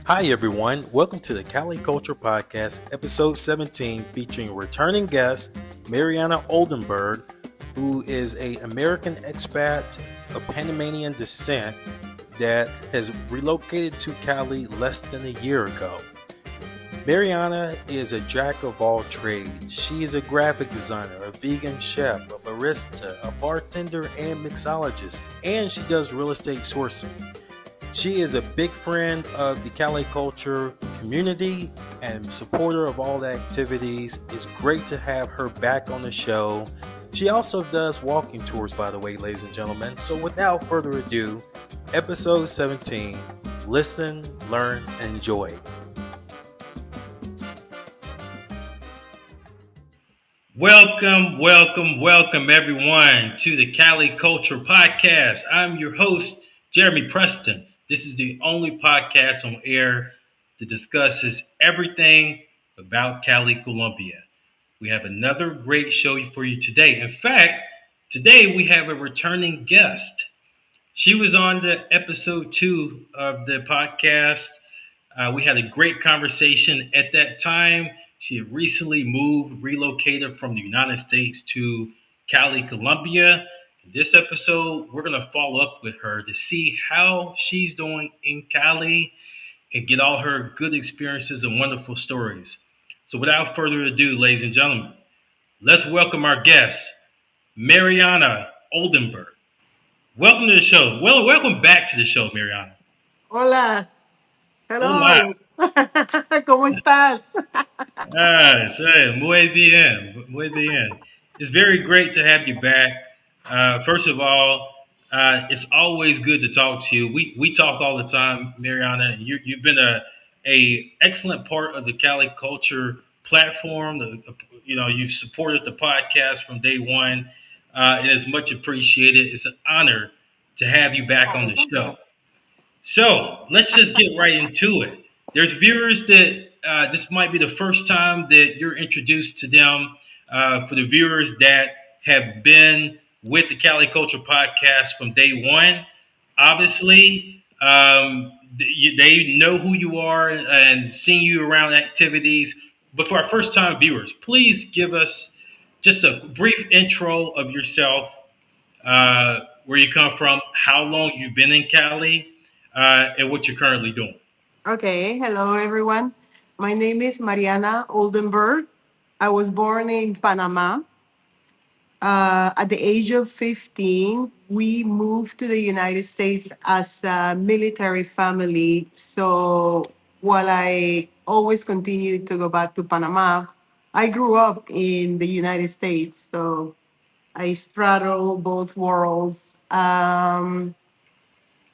Hi, everyone. Welcome to the Cali Culture Podcast, episode 17, featuring returning guest Mariana Oldenburg, who is an American expat of Panamanian descent that has relocated to Cali less than a year ago. Mariana is a jack of all trades. She is a graphic designer, a vegan chef, a barista, a bartender, and mixologist, and she does real estate sourcing. She is a big friend of the Cali culture community and supporter of all the activities. It's great to have her back on the show. She also does walking tours, by the way, ladies and gentlemen. So without further ado, episode 17, listen, learn, and enjoy. Welcome, everyone, to the Cali Culture Podcast. I'm your host, Jeremy Preston. This is the only podcast on air that discusses everything about Cali, Colombia. We have another great show for you today. In fact, today we have a returning guest. She was on the episode 2 of the podcast. We had a great conversation at that time. She had recently relocated from the United States to Cali, Colombia. In this episode, we're going to follow up with her to see how she's doing in Cali and get all her good experiences and wonderful stories. So, without further ado, ladies and gentlemen, let's welcome our guest, Mariana Oldenburg. Welcome to the show. Well, welcome back to the show, Mariana. Hola, Hola. hello. ¿Cómo estás? Ah, sí, muy bien, muy bien. It's very great to have you back. First of all, it's always good to talk to you. We talk all the time, Mariana. You've been a excellent part of the Cali Culture platform. You've supported the podcast from day one. It is much appreciated. It's an honor to have you back on the show. So let's just get right into it. There's viewers that this might be the first time that you're introduced to them. For the viewers that have been with the Cali Culture Podcast from day one, obviously they know who you are and seeing you around activities. But for our first time viewers, please give us just a brief intro of yourself, where you come from, how long you've been in Cali, and what you're currently doing. Okay, hello everyone. My name is Mariana Oldenburg. I was born in Panama. At the age of 15, we moved to the United States as a military family. So while I always continued to go back to Panama, I grew up in the United States. So I straddle both worlds.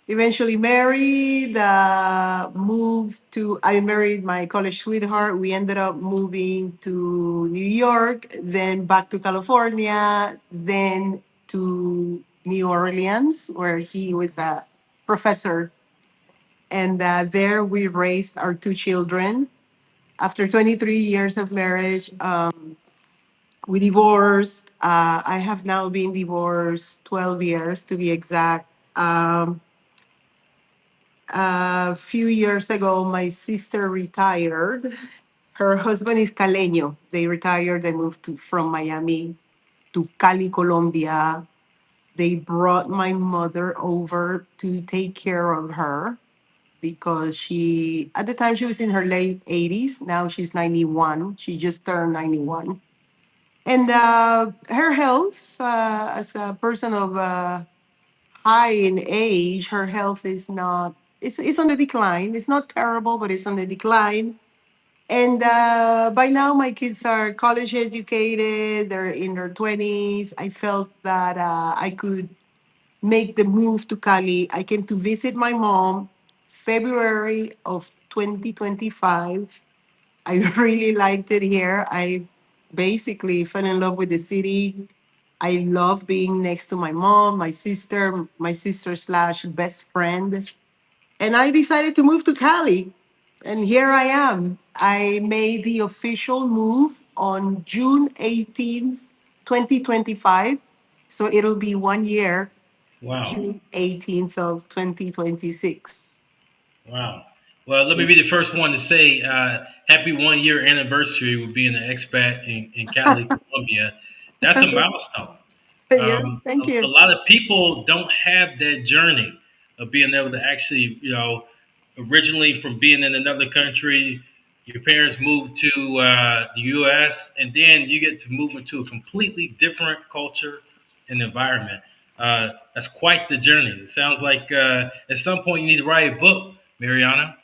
Eventually married, I married my college sweetheart. We ended up moving to New York, then back to California, then to New Orleans, where he was a professor. And there we raised our two children. After 23 years of marriage, we divorced. I have now been divorced 12 years to be exact. A few years ago, my sister retired. Her husband is Caleño. They retired and moved from Miami to Cali, Colombia. They brought my mother over to take care of her because at the time, she was in her late 80s. Now she's 91. She just turned 91. And her health, as a person of high in age, her health is not, it's on the decline. It's not terrible, but it's on the decline. And by now, my kids are college educated. They're in their 20s. I felt that I could make the move to Cali. I came to visit my mom February of 2025. I really liked it here. I basically fell in love with the city. I love being next to my mom, my sister slash best friend. And I decided to move to Cali. And here I am. I made the official move on June 18th, 2025. So it'll be 1 year, Wow. June 18th of 2026. Wow. Well, let me be the first one to say happy 1 year anniversary with being an expat in Cali, Colombia. That's a milestone. Yeah, thank A you. lot of people don't have that journey of being able to actually, originally from being in another country, your parents moved to the U.S., and then you get to move into a completely different culture and environment. That's quite the journey. It sounds like at some point you need to write a book, Mariana.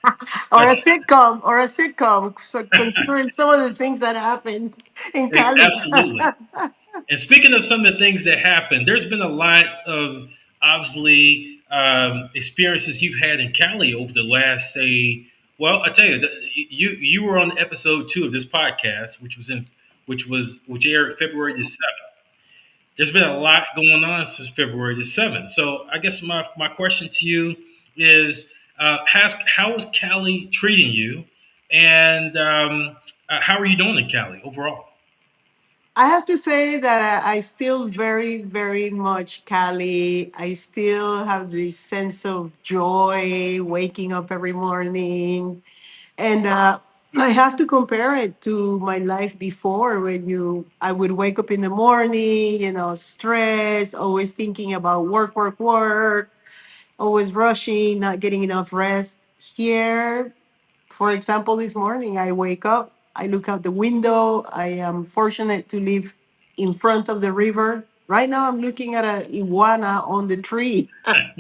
Or a sitcom, or a sitcom. So considering some of the things that happened in Cali. Absolutely. And speaking of some of the things that happened, there's been a lot of obviously experiences you've had in Cali over the last, say, well, I tell you, you were on episode 2 of this podcast, which aired February the 7th. There's been a lot going on since February the 7th. So I guess my question to you is, how is Cali treating you, and how are you doing in Cali overall? I have to say that I still very, very much Cali. I still have this sense of joy waking up every morning. And I have to compare it to my life before when I would wake up in the morning, stressed, always thinking about work, work, work, always rushing, not getting enough rest. Here, for example, this morning I wake up, I look out the window. I am fortunate to live in front of the river. Right now, I'm looking at an iguana on the tree. I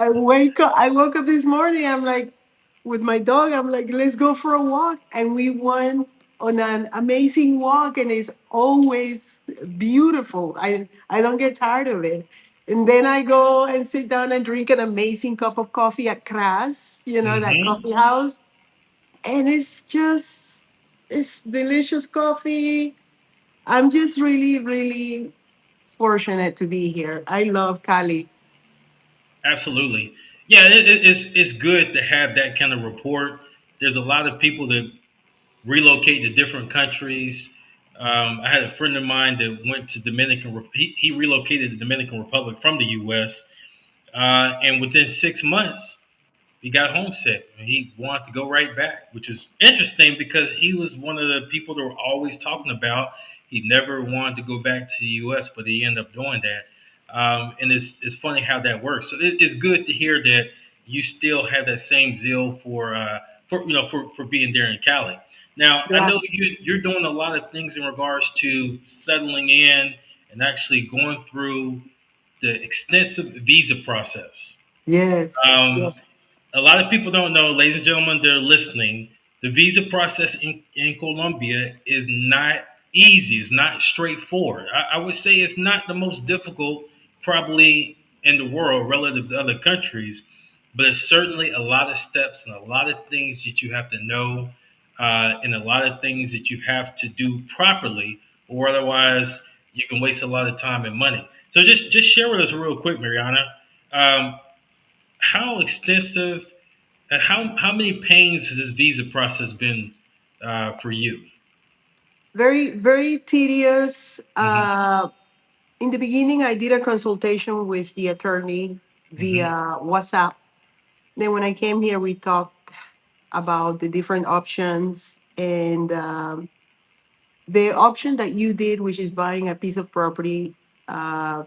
woke up this morning. I'm like, with my dog, I'm like, let's go for a walk. And we went on an amazing walk, and it's always beautiful. I don't get tired of it. And then I go and sit down and drink an amazing cup of coffee at Kras, that Hmm. coffee house. And it's delicious coffee. I'm just really, really fortunate to be here. I love Cali. Absolutely. Yeah, it's good to have that kind of report. There's a lot of people that relocate to different countries. I had a friend of mine that went to he relocated to Dominican Republic from the U.S. And within 6 months, he got homesick and he wanted to go right back, which is interesting because he was one of the people that were always talking about he never wanted to go back to the U.S., but he ended up doing that. And it's funny how that works. So it's good to hear that you still have that same zeal for being there in Cali. Now I Yeah. know you're doing a lot of things in regards to settling in and actually going through the extensive visa process. Yes. Um, a lot of people don't know, ladies and gentlemen, they're listening. The visa process in Colombia is not easy. It's not straightforward. I would say it's not the most difficult, probably in the world relative to other countries, but it's certainly a lot of steps and a lot of things that you have to know, and a lot of things that you have to do properly, or otherwise you can waste a lot of time and money. So just share with us real quick, Mariana. Um, how extensive how many pains has this visa process been for you? Very, very tedious. Hmm. In the beginning, I did a consultation with the attorney Hmm. via WhatsApp. Then, when I came here, we talked about the different options. And the option that you did, which is buying a piece of property, uh,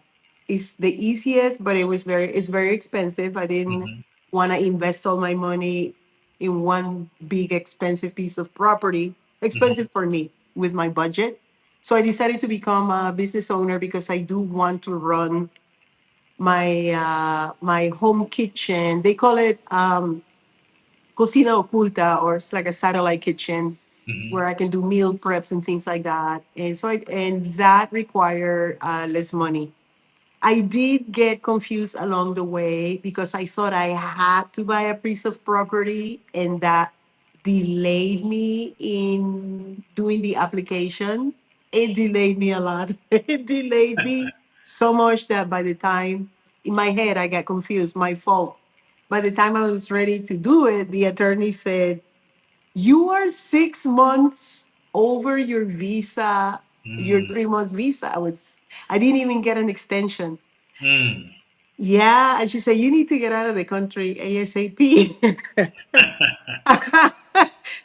is the easiest, but it's very expensive. I didn't Hmm. want to invest all my money in one big expensive piece of property, Hmm. expensive for me with my budget. So I decided to become a business owner because I do want to run my home kitchen. They call it cocina oculta, or it's like a satellite kitchen Hmm. where I can do meal preps and things like that. And that require less money. I did get confused along the way because I thought I had to buy a piece of property, and that delayed me in doing the application. It delayed me a lot. It delayed me so much that by the time in my head I got confused, my fault. By the time I was ready to do it, the attorney said, "You are 6 months over your visa, your Mm. 3 month visa." I didn't even get an extension. Mm. Yeah, and she said, "You need to get out of the country ASAP."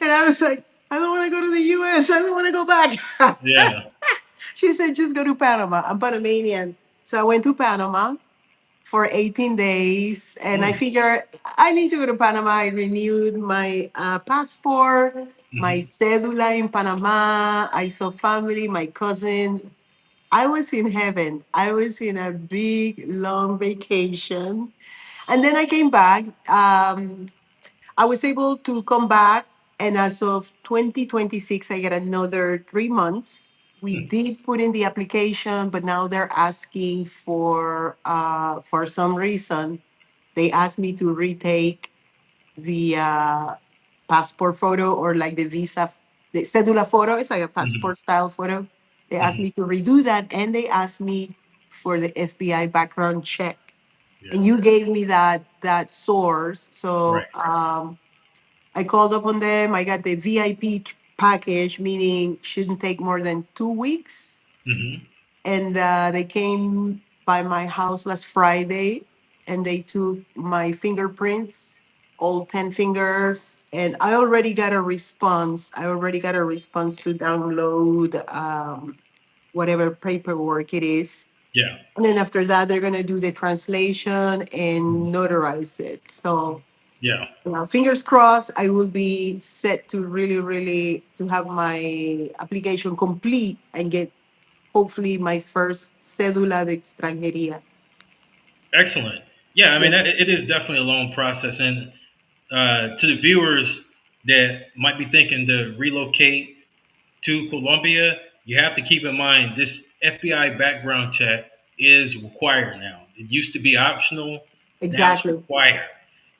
And I was like, "I don't want to go to the US. I don't want to go back." Yeah. She said, "Just go to Panama." I'm Panamanian. So I went to Panama for 18 days. And I Mm. figured I need to go to Panama. I renewed my passport, my Hmm. cedula in Panama. I saw family, my cousins. I was in heaven. I was in a big, long vacation. And then I came back. I was able to come back. And as of 2026, I get another 3 months. We did put in the application, but now they're asking for some reason, they asked me to retake the passport photo or like the visa, the cedula photo. It's like a Hmm. passport style photo. They asked Hmm. me to redo that, and they asked me for the FBI background check. Yeah. And you gave me that source, so Right. I called up on them. I got the VIP package, meaning shouldn't take more than 2 weeks. Hmm. And they came by my house last Friday, and they took my fingerprints, all 10 fingers. And I already got a response. I already got a response to download whatever paperwork it is. Yeah. And then after that, they're going to do the translation Mhm. and notarize it. So, Yeah. fingers crossed, I will be set to really, really to have my application complete and get hopefully my first cédula de extranjería. Excellent. Yeah, I mean, Yes, it is definitely a long process. And to the viewers that might be thinking to relocate to Colombia, you have to keep in mind this FBI background check is required now. It used to be optional, now it's exactly. required.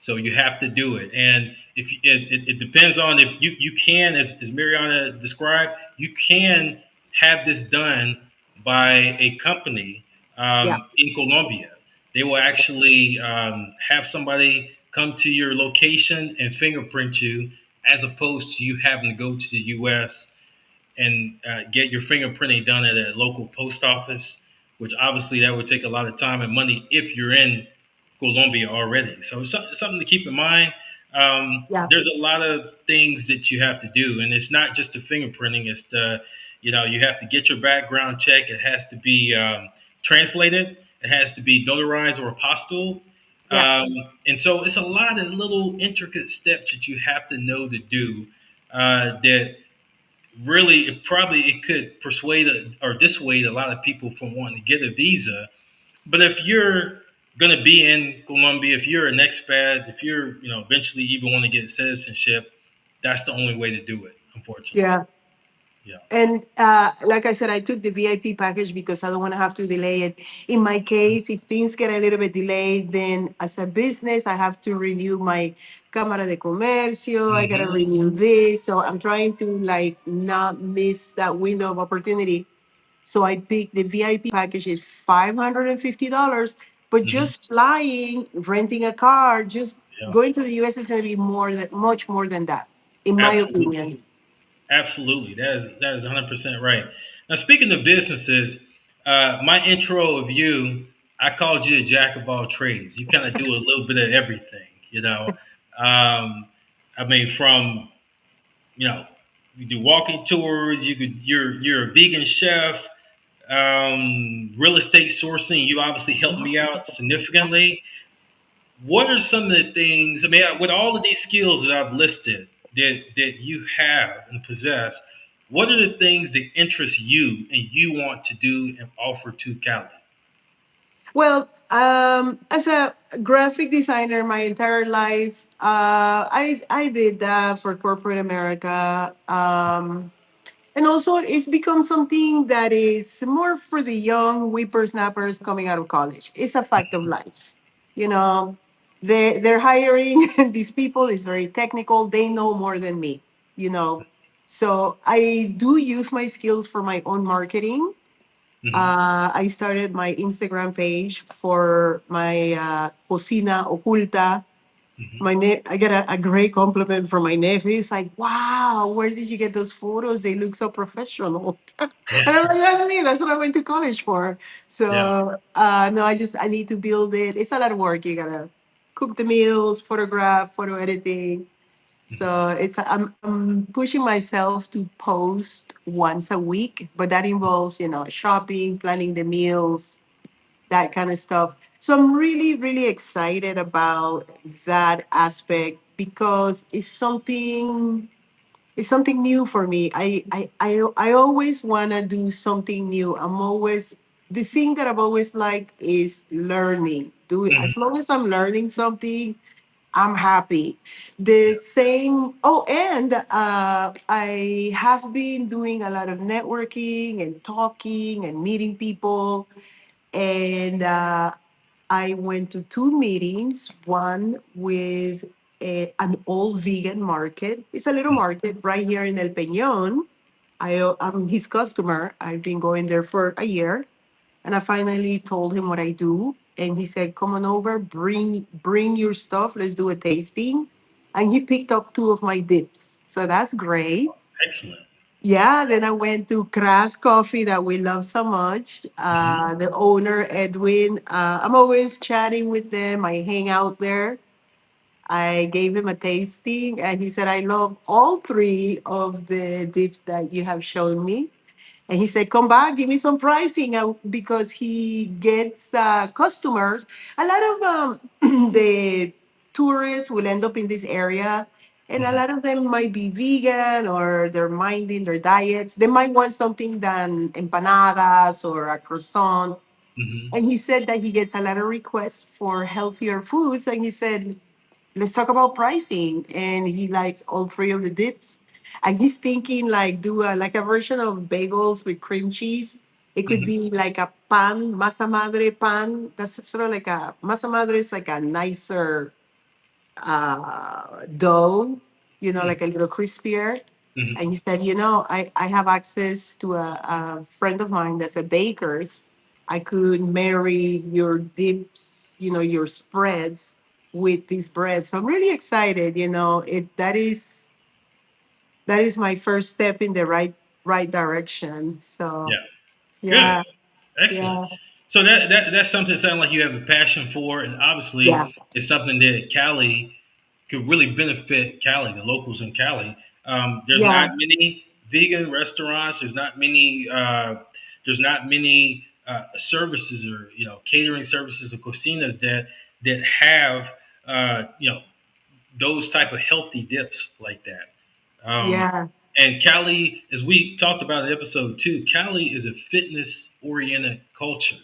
So you have to do it. And if it depends on if you can, as Mariana described, you can have this done by a company Yeah, in Colombia. They will actually have somebody come to your location and fingerprint you, as opposed to you having to go to the U.S. and get your fingerprinting done at a local post office, which obviously that would take a lot of time and money if you're in Colombia already. So something to keep in mind. yeah, There's a lot of things that you have to do, and it's not just the fingerprinting. It's the, you have to get your background check. It has to be translated. It has to be notarized or apostilled. yeah, And so it's a lot of little intricate steps that you have to know to do that really it could persuade or dissuade a lot of people from wanting to get a visa. But if you're going to be in Colombia, if you're an expat, if you're eventually even want to get citizenship, that's the only way to do it, unfortunately. yeah. Yeah. And like I said, I took the VIP package because I don't want to have to delay it. In my case, if things get a little bit delayed, then as a business, I have to renew my Cámara de Comercio. I got to Hmm. renew this. So I'm trying to like not miss that window of opportunity. So I picked the VIP package is $550, but Hmm. just flying, renting a car, just Yeah. going to the US is going to be much more than that, in my Absolutely. opinion. Absolutely. That is 100% right. Now, speaking of businesses, my intro of you, I called you a jack of all trades. You kind of do a little bit of everything, you know. Um, I mean, from you do walking tours. You're a vegan chef. Real estate sourcing. You obviously helped me out significantly. What are some of the things? I mean, with all of these skills that I've listed that you have and possess, what are the things that interest you and you want to do and offer to Cali? Well, as a graphic designer, my entire life, I did that for corporate America. And also, it's become something that is more for the young whippersnappers coming out of college. It's a fact of life. You know, they're hiring these people. It's very technical. They know more than me. You know, so I do use my skills for my own marketing. Hmm. I started my Instagram page for my cocina oculta. Hmm. I get a great compliment from my nephew. He's like, "Wow, where did you get those photos? They look so professional." And Yeah. I'm like, "That's me. That's what I went to college for." Yeah. So no, I need to build it. It's a lot of work. You gotta cook the meals, photograph, photo editing. Hmm. So I'm pushing myself to post once a week, but that involves shopping, planning the meals, that kind of stuff. So I'm really, really excited about that aspect because it's something new for me. I always wanna do something new. The thing that I've always liked is learning. Do Hmm. as long as I'm learning something, I'm happy. The same. Oh, and I have been doing a lot of networking and talking and meeting people, and I went to two meetings. One with an old vegan market. It's a little market right here in El Peñón. I'm his customer. I've been going there for a year, and I finally told him what I do, and he said, "Come on over, bring your stuff. Let's do a tasting." And he picked up two of my dips, so that's great. Excellent. Yeah, then I went to Crass Coffee that we love so much. Hmm. The owner, Edwin, I'm always chatting with them. I hang out there. I gave him a tasting and he said, "I love all three of the dips that you have shown me." And he said, "Come back, give me some pricing," because he gets customers. A lot of the tourists will end up in this area, and a Hmm. lot of them might be vegan or they're minding their diets. They might want something than empanadas or a croissant. Hmm. And he said that he gets a lot of requests for healthier foods. And he said, "Let's talk about pricing." And he likes all three of the dips. And he's thinking like do like a version of bagels with cream cheese. It could Hmm. be like a pan, masa madre pan. That's sort of like a masa madre is like a nicer dough, like a little crispier. And Hmm. he said, I have access to a friend of mine that's a baker. I could marry your dips, your spreads with this bread. So I'm really excited. That is my first step in the right direction. So Yeah. Good. yeah, Excellent. yeah, So that's something that sounds like you have a passion for, and obviously yeah, it's something that Cali could really benefit Cali, the locals in Cali. There's not yeah, many vegan restaurants. There's not many services or catering services or cocinas that have those type of healthy dips like that. Um, yeah. and Cali, as we talked about in episode 2, Cali is a fitness oriented culture.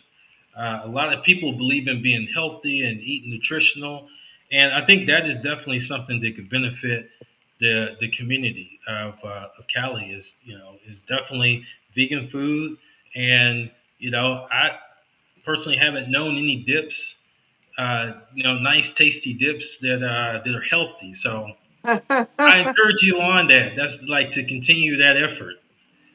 A lot of people believe in being healthy and eating nutritional, and I think that is definitely something that could benefit the community of Cali. Is definitely vegan food, and I personally haven't known any dips, nice tasty dips that are healthy. So I encourage you on that. That's like to continue that effort.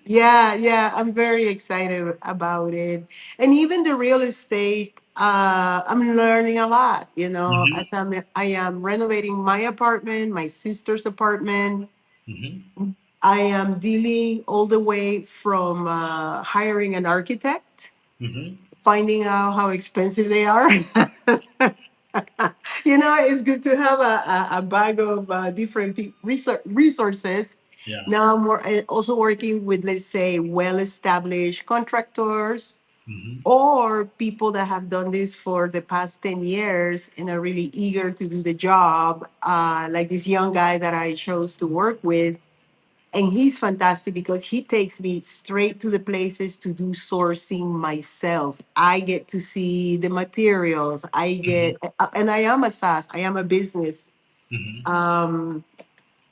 Yeah, yeah, I'm very excited about it. And even the real estate, I'm learning a lot, Hmm. as I am renovating my apartment, my sister's apartment. Hmm. I am dealing all the way from hiring an architect, Hmm. finding out how expensive they are. It's good to have a bag of different resources. Yeah. Now also working with, let's say, well-established contractors Hmm. or people that have done this for the past 10 years and are really eager to do the job, like this young guy that I chose to work with. And he's fantastic because he takes me straight to the places to do sourcing myself. I get to see the materials. Hmm. And I am a SaaS, I am a business. Hmm. Um,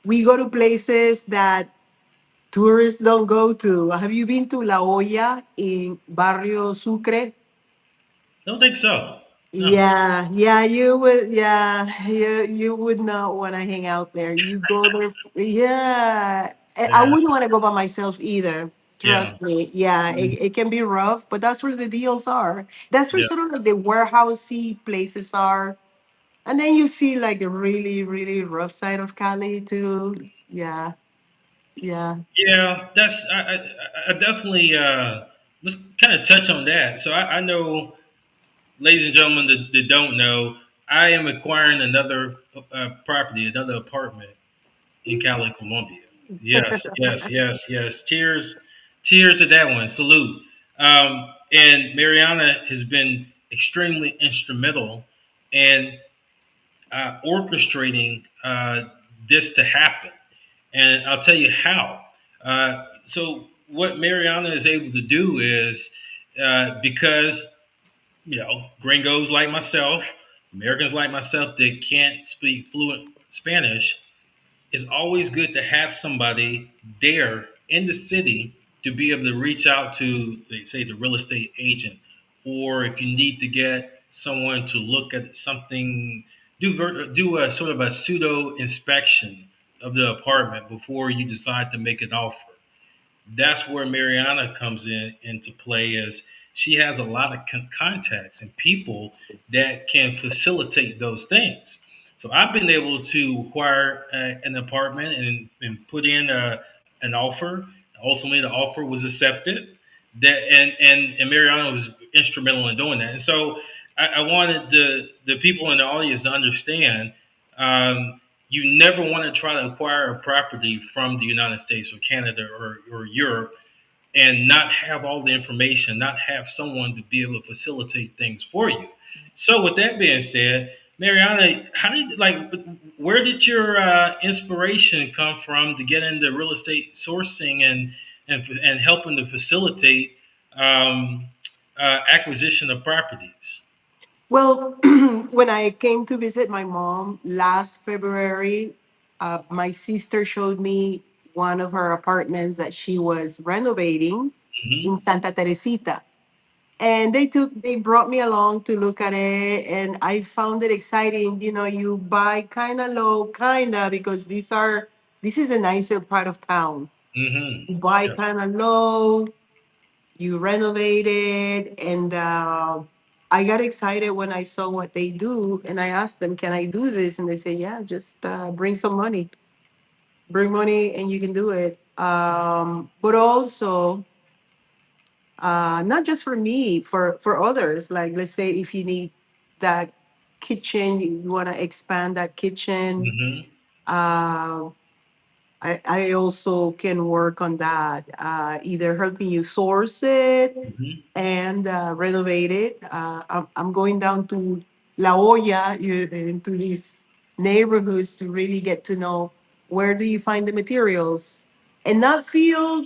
we go to places that tourists don't go to. Have you been to La Olla in Barrio Sucre? Don't think so. No. Yeah, yeah, you would. Yeah, you would not want to hang out there. You go there. Yeah, I Yeah. wouldn't want to go by myself either. Yeah. Trust me. Yeah, it can be rough, but that's where the deals are. That's where Yeah. sort of like the warehousey places are. And then you see like a really, really rough side of Cali too. Yeah, yeah. Yeah, that's I definitely let's kind of touch on that. So I know, ladies and gentlemen that don't know, I am acquiring another property, another apartment in Cali, Colombia. Yes, yes, yes, yes. Cheers, cheers to that one. Salute. And Mariana has been extremely instrumental in orchestrating this to happen. And I'll tell you how. So, what Mariana is able to do is because, gringos like myself, Americans like myself that can't speak fluent Spanish, it's always good to have somebody there in the city to be able to reach out to, they say, the real estate agent, or if you need to get someone to look at something, do a sort of a pseudo inspection of the apartment before you decide to make an offer. That's where Mariana comes in into play, as she has a lot of contacts and people that can facilitate those things. So I've been able to acquire an apartment and put in an offer. Ultimately, the offer was accepted. And Mariana was instrumental in doing that. And so I wanted the people in the audience to understand. You never want to try to acquire a property from the United States or Canada or Europe and not have all the information, not have someone to be able to facilitate things for you. So, with that being said, Mariana, how did where did your inspiration come from to get into real estate sourcing and helping to facilitate um, acquisition of properties? Well, when I came to visit my mom last February, my sister showed me one of her apartments that she was renovating in Hmm. Santa Teresita. And they brought me along to look at it, and I found it exciting. You know, you buy kind of low, kind of, because this is a nicer part of town. Hmm. You buy Yeah. kind of low, you renovate it, and I got excited when I saw what they do, and I asked them, "Can I do this?" And they say, "Yeah, just bring money, and you can do it." But also, not just for me, for others. Like, let's say if you need that kitchen, you want to expand that kitchen. Hmm. Uh, I also can work on that, either helping you source it Hmm. and renovate it. I'm going down to La Olla, into these neighborhoods to really get to know where do you find the materials and not feel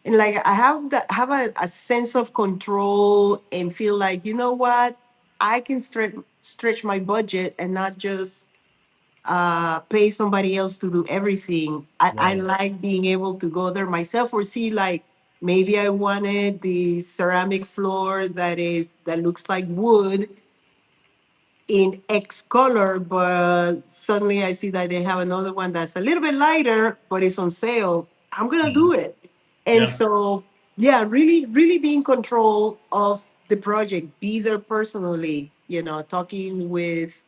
and like I have a sense of control and feel like, you know what, I can stretch my budget and not just pay somebody else to do everything. I Right. like being able to go there myself or see like maybe I wanted the ceramic floor that looks like wood in X color, but suddenly I see that they have another one that's a little bit lighter, but it's on sale. I'm gonna Hmm. do it. And Yeah. so yeah, really, really be in control of the project, be there personally, talking with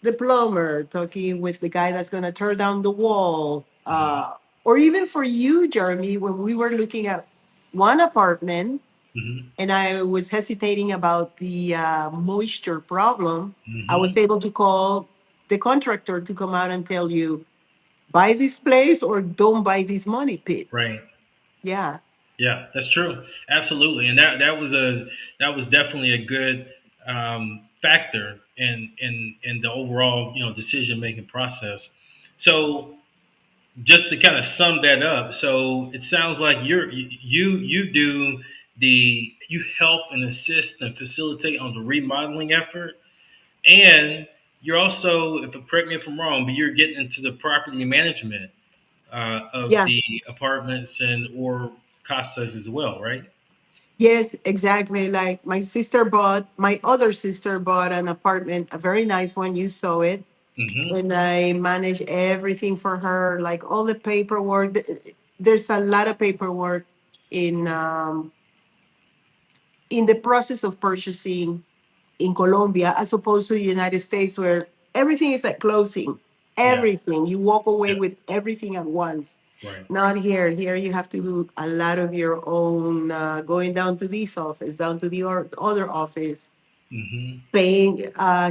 the plumber, talking with the guy that's going to tear down the wall, Hmm. or even for you, Jeremy, when we were looking at one apartment Hmm. and I was hesitating about the moisture problem, I was Hmm. able to call the contractor to come out and tell you, buy this place or don't buy this money pit. Right. Yeah. Yeah, that's true. Absolutely, and that was definitely a good factor in the overall decision making process. So just to kind of sum that up, so it sounds like you do you help and assist and facilitate on the remodeling effort, and you're also, if correct me if I'm wrong, but you're getting into the property management of Yeah. the apartments and or casas as well, right? Yes, exactly. Like my other sister bought an apartment, a very nice one. You saw it. Mm-hmm. And I manage everything for her, like all the paperwork. There's a lot of paperwork in the process of purchasing in Colombia, as opposed to the United States, where everything is at closing. Yeah. Everything. You walk away Yeah. with everything at once. Right. Not here. Here you have to do a lot of your own, going down to this office, down to the other office, Mm-hmm. paying.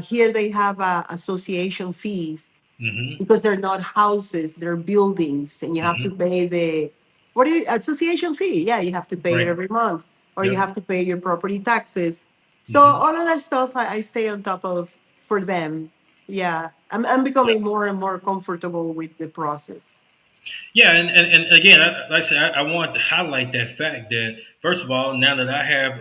Here they have association fees Mm-hmm. because they're not houses, they're buildings, and you have to Mm-hmm. pay the what is association fee? Yeah, you have to pay it Right. every month, or you Yep. have to pay your property taxes. So Mm-hmm. all of that stuff, I stay on top of for them. Yeah, I'm Yeah. becoming more and more comfortable with the process. Yeah, and again, like I said, I want to highlight that fact that first of all, now that I have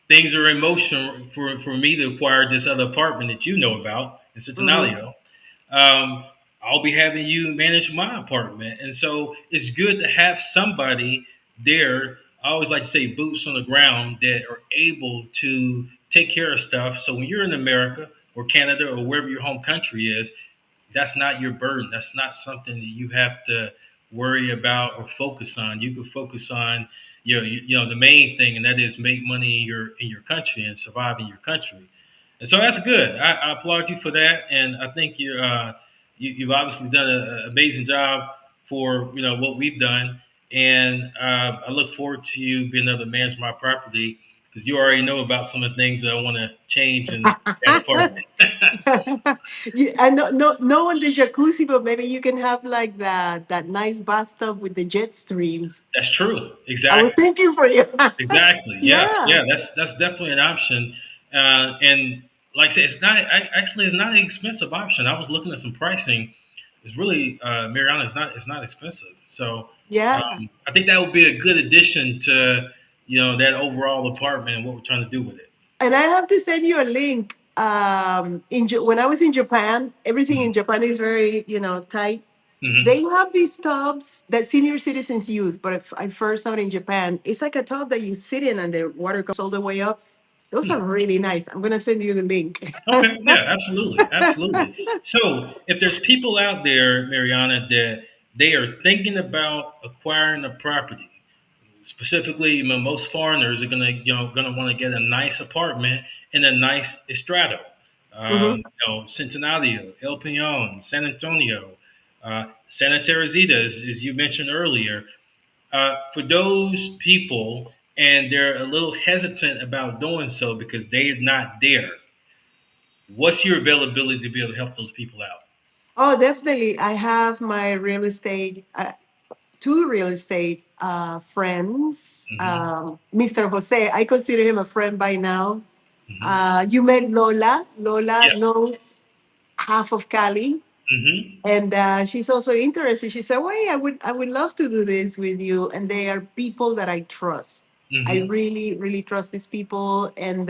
things are in motion for me to acquire this other apartment that you know about in Mm-hmm. Centenario, I'll be having you manage my apartment. And so it's good to have somebody there. I always like to say boots on the ground that are able to take care of stuff. So when you're in America or Canada or wherever your home country is, that's not your burden. That's not something that you have to worry about or focus on. You can focus on the main thing, and that is make money in your country and survive in your country. And so that's good. I applaud you for that, and I think you've obviously done an amazing job for what we've done. And I look forward to you being able to manage my property because you already know about some of the things that I want to change in that apartment. I know no one the jacuzzi, but maybe you can have like that nice bathtub with the jet streams. That's true. I was Exactly. thinking for you. Exactly. Yeah. Yeah. Yeah. That's definitely an option. And like I said, actually it's not an expensive option. I was looking at some pricing. It's really Mariana. It's not expensive. So Yeah. I think that would be a good addition to that overall apartment and what we're trying to do with it. And I have to send you a link. When I was in Japan, everything in Hmm. Japan is very, tight. Hmm. They have these tubs that senior citizens use, but I first saw it in Japan. It's like a tub that you sit in and the water comes all the way up. Those are really nice. I'm gonna send you the link. Okay, yeah, absolutely, absolutely. So, if there's people out there, Mariana, that they are thinking about acquiring a property, specifically, most foreigners are gonna want to get a nice apartment in a nice estrado, Mhm. Centenario, El Peñon, San Antonio, Santa Teresita, as you mentioned earlier. For those people, and they're a little hesitant about doing so because they're not there. What's your availability to be able to help those people out? Oh, definitely. I have my two real estate friends. Hmm. Mr. Jose, I consider him a friend by now. Hmm. You met Lola. Lola Yes. knows half of Cali, Hmm. and she's also interested. She said, "Wait, I would love to do this with you." And they are people that I trust. I Hmm. really, really trust these people, and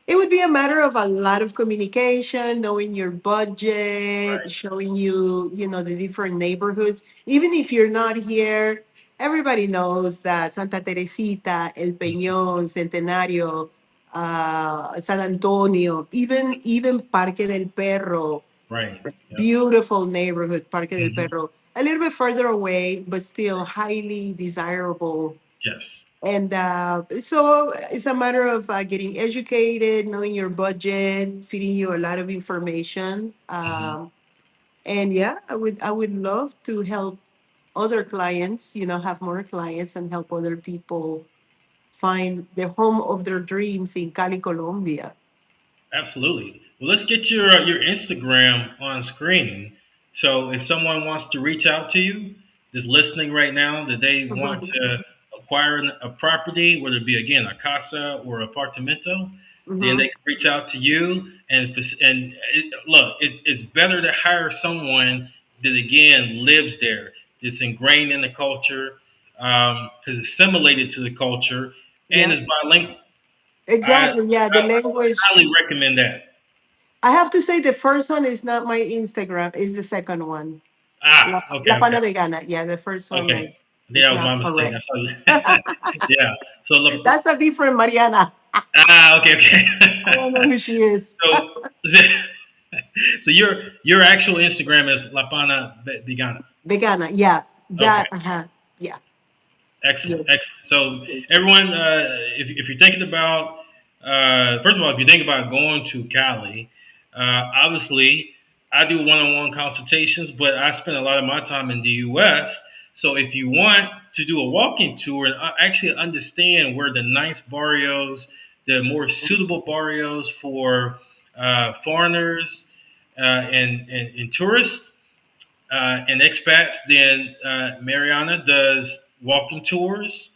it would be a matter of a lot of communication, knowing your budget, Right. showing you, the different neighborhoods. Even if you're not here, everybody knows that Santa Teresita, El Hmm. Peñón, Centenario, San Antonio, even Parque del Perro, Right. Yep. beautiful neighborhood, Parque del Hmm. Perro. A little bit further away, but still highly desirable, Yes. and so it's a matter of getting educated, knowing your budget, feeding you a lot of information. Hmm. And yeah, I would love to help other clients, have more clients and help other people find the home of their dreams in Cali, Colombia. Absolutely. Well, let's get your Instagram on screen. So if someone wants to reach out to you, just listening right now, that they want to acquire a property, whether it be again a casa or apartamento, then they Hmm. can reach out to you. Look, it's better to hire someone that again lives there, is ingrained in the culture, has assimilated to the culture, and is Yes, bilingual. exactly. Yeah, I the language. highly recommend that. I have to say the first one is not my Instagram, is the second one. La, Ah, La okay, Pana okay, Vegana. Yeah, the first one okay. is Yeah, that was not my mistake. I correct. saw you. Yeah. So, That's a different Mariana. okay, okay. I don't know who she is. so, so your actual Instagram is Lapana Vegana. Vegana. Yeah. Okay. That. Yeah. Excellent, Yes. excellent. So Yes. everyone, if you're thinking about, first of all, if you think about going to Cali, Obviously, I do one-on-one consultations, but I spend a lot of my time in the U.S. So if you want to do a walking tour and actually understand where the nice barrios, the more suitable barrios for foreigners and tourists and expats, then Mariana does walking tours.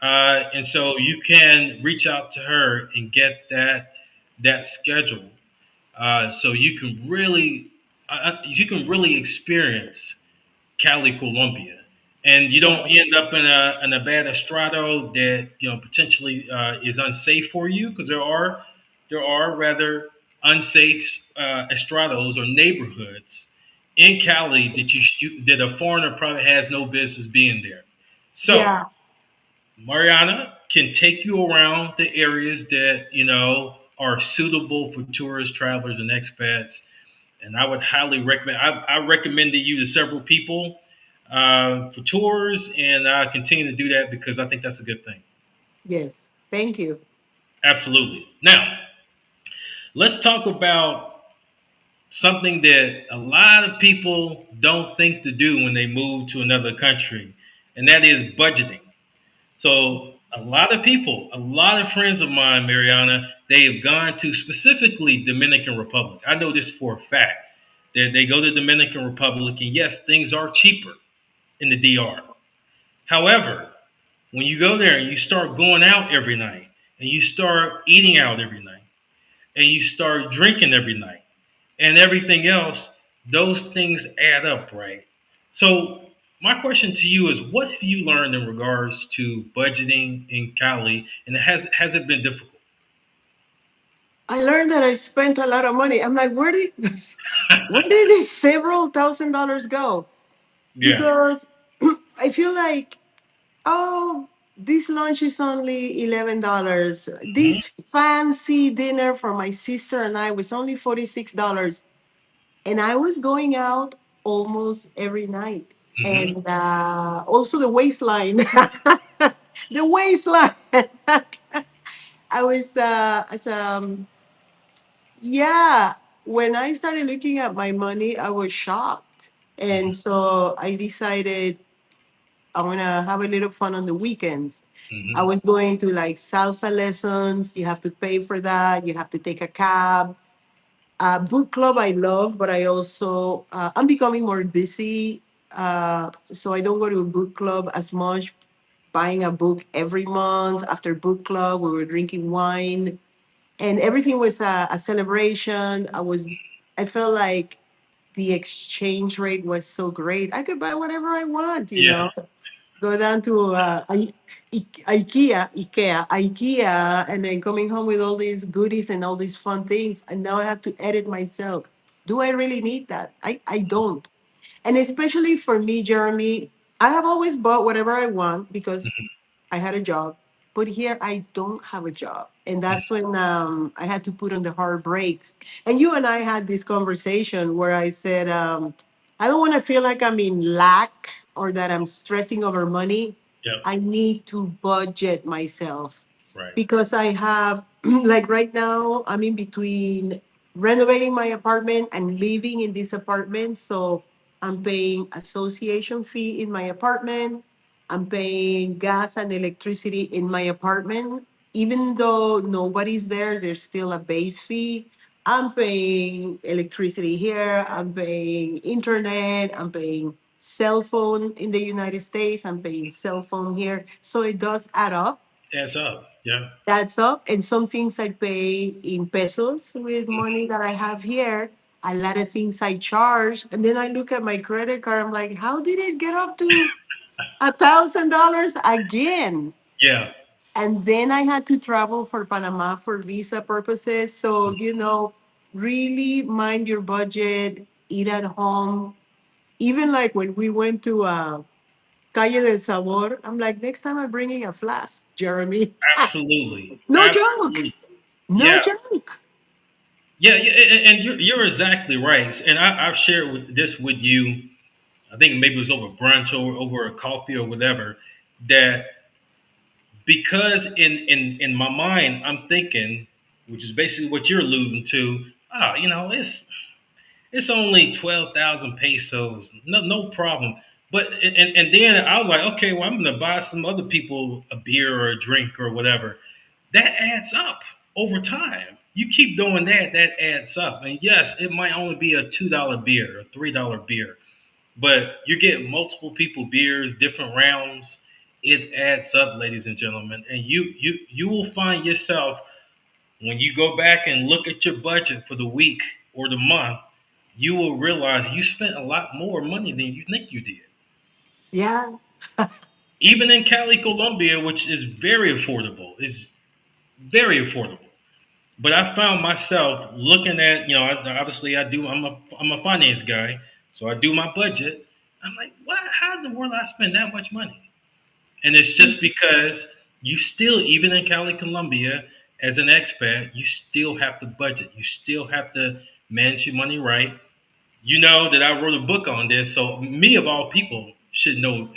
And so you can reach out to her and get that schedule, so you can really experience Cali, Colombia, and you don't Yes. end up in a bad estrado that potentially is unsafe for you, because there are rather unsafe estrados or neighborhoods in Cali that that a foreigner probably has no business being there. So Yeah. Mariana can take you around the areas that are suitable for tourists, travelers, and expats. And I would highly recommend. I recommended you to several people for tours, and I continue to do that because I think that's a good thing. Yes. Thank you. Absolutely. Now, let's talk about something that a lot of people don't think to do when they move to another country, and that is budgeting. So a lot of friends of mine, Mariana, they have gone to specifically Dominican Republic. I know this for a fact. That they go to Dominican Republic, and yes, things are cheaper in the DR. However, when you go there and you start going out every night, and you start eating out every night, and you start drinking every night, and everything else, those things add up, right? So, my question to you is, what have you learned in regards to budgeting in Cali, and has it been difficult? I learned that I spent a lot of money. I'm like, where did these several $1,000s go? Yeah. Because I feel like, oh, this lunch is only $11. Hmm. This fancy dinner for my sister and I was only $46. And I was going out almost every night. Hmm. And also the waistline. The waistline. I was, yeah, when I started looking at my money, I was shocked. And so I decided I'm gonna have a little fun on the weekends. I Hmm. was going to like salsa lessons. You have to pay for that. You have to take a cab. Book club I love, but I also I'm becoming more busy, so I don't go to a book club as much. Buying a book every month after book club, we were drinking wine, and everything was a celebration. I felt like the exchange rate was so great. I could buy whatever I want, you Yeah. know. Go down to IKEA, and then coming home with all these goodies and all these fun things. And now I have to edit myself. Do I really need that? I don't. And especially for me, Jeremy, I have always bought whatever I want because I had a job, but here I don't have a job. And that's when I had to put on the hard brakes. And you and I had this conversation where I said, I don't want to feel like I'm in lack or that I'm stressing over money. Yep. I need to budget myself Right. because I have, like right now, I'm in between renovating my apartment and living in this apartment. So I'm paying association fee in my apartment. I'm paying gas and electricity in my apartment. Even though nobody's there, there's still a base fee. I'm paying electricity here. I'm paying internet. I'm paying cell phone in the United States. I'm paying cell phone here. So it does add up. Adds up. Yeah. Adds up. And some things I pay in pesos with money that I have here. A lot of things I charge. And then I look at my credit card. I'm like, how did it get up to $1,000 again? Yeah. And then I had to travel for Panama for visa purposes. So, really mind your budget, eat at home. Even like when we went to Calle del Sabor, I'm like, next time I'm bringing a flask, Jeremy. Absolutely. No joke. Absolutely. No Yeah. joke. Yeah. Yeah. And you're exactly right. And I've shared this with you. I think maybe it was over brunch or over a coffee or whatever. That because in my mind I'm thinking, which is basically what you're alluding to. oh, it's only 12,000 pesos. No problem. But and then I was like, okay, well, I'm gonna buy some other people a beer or a drink or whatever. That adds up over time. You keep doing that, that adds up. And yes, it might only be a $2 beer, a $3 beer, but you get multiple people beers, different rounds. It adds up, ladies and gentlemen, and you will find yourself when you go back and look at your budget for the week or the month, you will realize you spent a lot more money than you think you did. Yeah. Even in Cali, Colombia, which is very affordable, is very affordable. But I found myself looking at, obviously I do. I'm a finance guy, so I do my budget. I'm like, why? How in the world I spend that much money? And it's just because you still, even in Cali, Colombia, as an expat, you still have to budget. You still have to manage your money right. You know that I wrote a book on this, so me of all people should know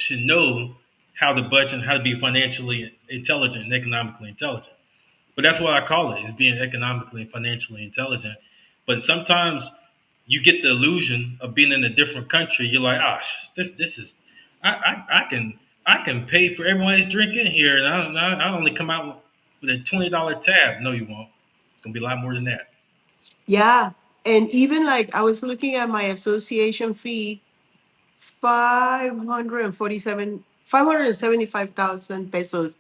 how to budget and how to be financially intelligent and economically intelligent. But that's what I call it, is being economically and financially intelligent. But sometimes you get the illusion of being in a different country. You're like, ah, this is I can pay for everyone's drinking here, and I only come out with a $20 tab. No, you won't. It's gonna be a lot more than that. Yeah. And even like I was looking at my association fee, 575,000 pesos.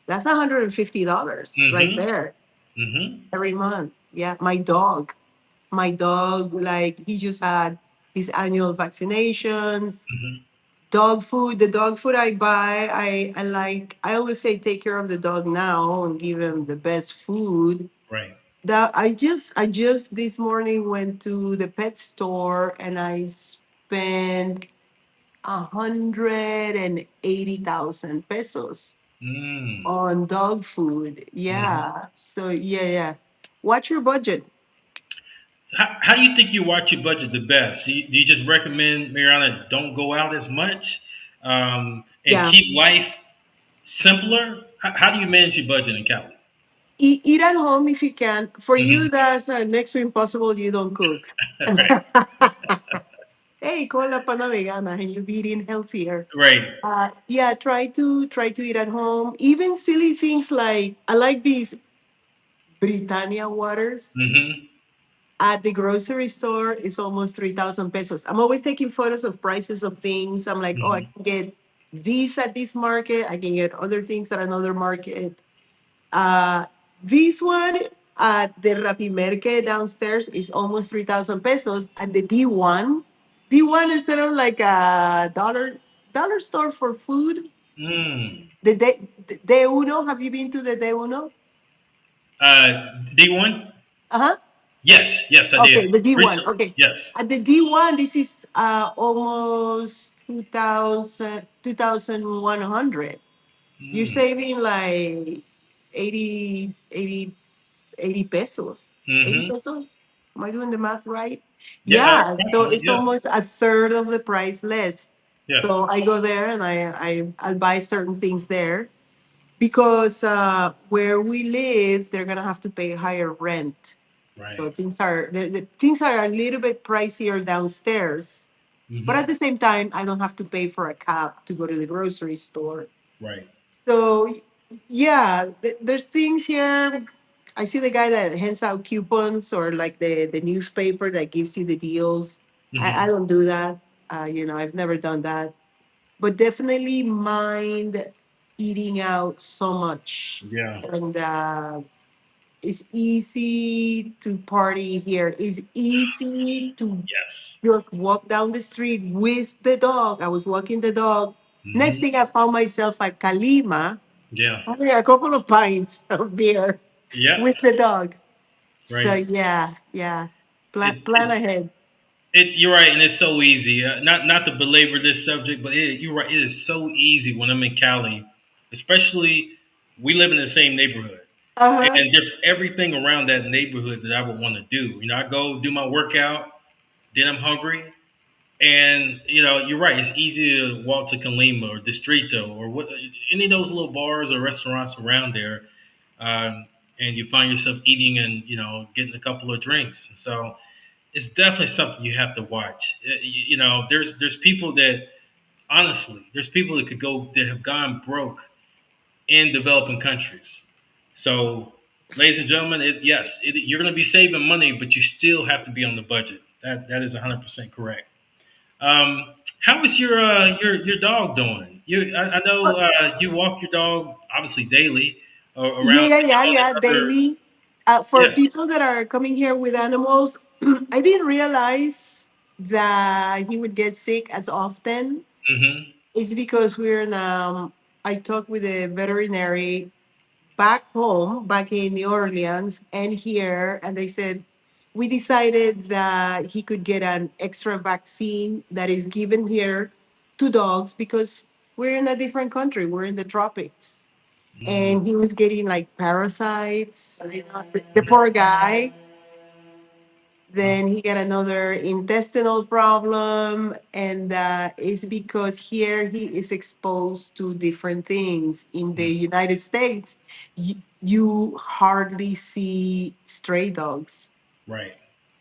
That's $150 right Mm-hmm. there Mm-hmm. every month. Yeah. My dog, like he just had his annual vaccinations. Mm-hmm. Dog food, the dog food I buy, I always say take care of the dog now and give him the best food. Right. That I just this morning went to the pet store and I spent 180,000 pesos Mm. on dog food. Mm-hmm. Yeah. So yeah, yeah. What's your budget? How do you think you watch your budget the best? Do you just recommend, Mariana, don't go out as much, and Yeah. keep life simpler? How do you manage your budget in Cali? Eat at home if you can. For you, Hmm. that's next to impossible. You don't cook. Right. Hey, call la pana vegana and you'll be eating healthier. Right. Yeah, try to eat at home. Even silly things like I like these Britannia waters Hmm. at the grocery store. It's almost 3,000 pesos. I'm always taking photos of prices of things. I'm like, oh, I Hmm. can get these at this market. I can get other things at another market. Uh, this one at the Rapimerque downstairs is almost 3,000 pesos. At the D1 is sort of like a dollar store for food. Mm. The Uno, have you been to the De Uno? D1? Uh-huh. Yes. Yes, I did Okay, the D1. recently. Okay. Yes. At the D1, this is almost 2,100. You're Mm. saving like 80 pesos. 80 Hmm. pesos? Am I doing the math right? Yeah. Yeah, so Approximately. it's Yeah. almost a third of the price less. Yeah. So I go there and I'll buy certain things there because where we live, they're gonna have to pay higher rent. So Right. things are a little bit pricier downstairs. But at Hmm. the same time, I don't have to pay for a cab to go to the grocery store. Right. So yeah, there's things here. I see the guy that hands out coupons or like the newspaper that gives you the deals. I Hmm. don't do that. I've never done that. But definitely mind eating out so much. Yeah. And it's easy to party here. It's easy to Yes. just walk down the street with the dog. I was walking the dog. Next Hmm. thing I found myself at Kalima Yeah. having a couple of pints of beer Yeah. with the dog. So Right. yeah, yeah. Plan It, plan it ahead. you're right, and it's so easy. Not to belabor this subject, but you're right. It is so easy when I'm in Cali, especially we live in the same neighborhood, Uh-huh. and there's everything around that neighborhood that I would want to do. I go do my workout, then I'm hungry, and you're right. It's easy to walk to Kalima or Distrito or any of those little bars or restaurants around there, um, and you find yourself eating and getting a couple of drinks. So it's definitely something you have to watch. There's people that honestly, there's people that could go that have gone broke in developing countries. So, ladies and gentlemen, you're going to be saving money, but you still have to be on the budget. That is 100% correct. How is your dog doing? I know you walk your dog obviously daily around. Yeah, Other, daily. For yeah. people that are coming here with animals, I didn't realize that he would get sick as often. Hmm. It's because I talked with a veterinary back home, back in New Orleans, and here, and they said we decided that he could get an extra vaccine that is given here to dogs because we're in a different country. We're in the tropics, Mm, and he was getting like parasites. The poor guy. Then he got another intestinal problem, and it's because here he is exposed to different things. In the mm, United States, you hardly see stray dogs. right.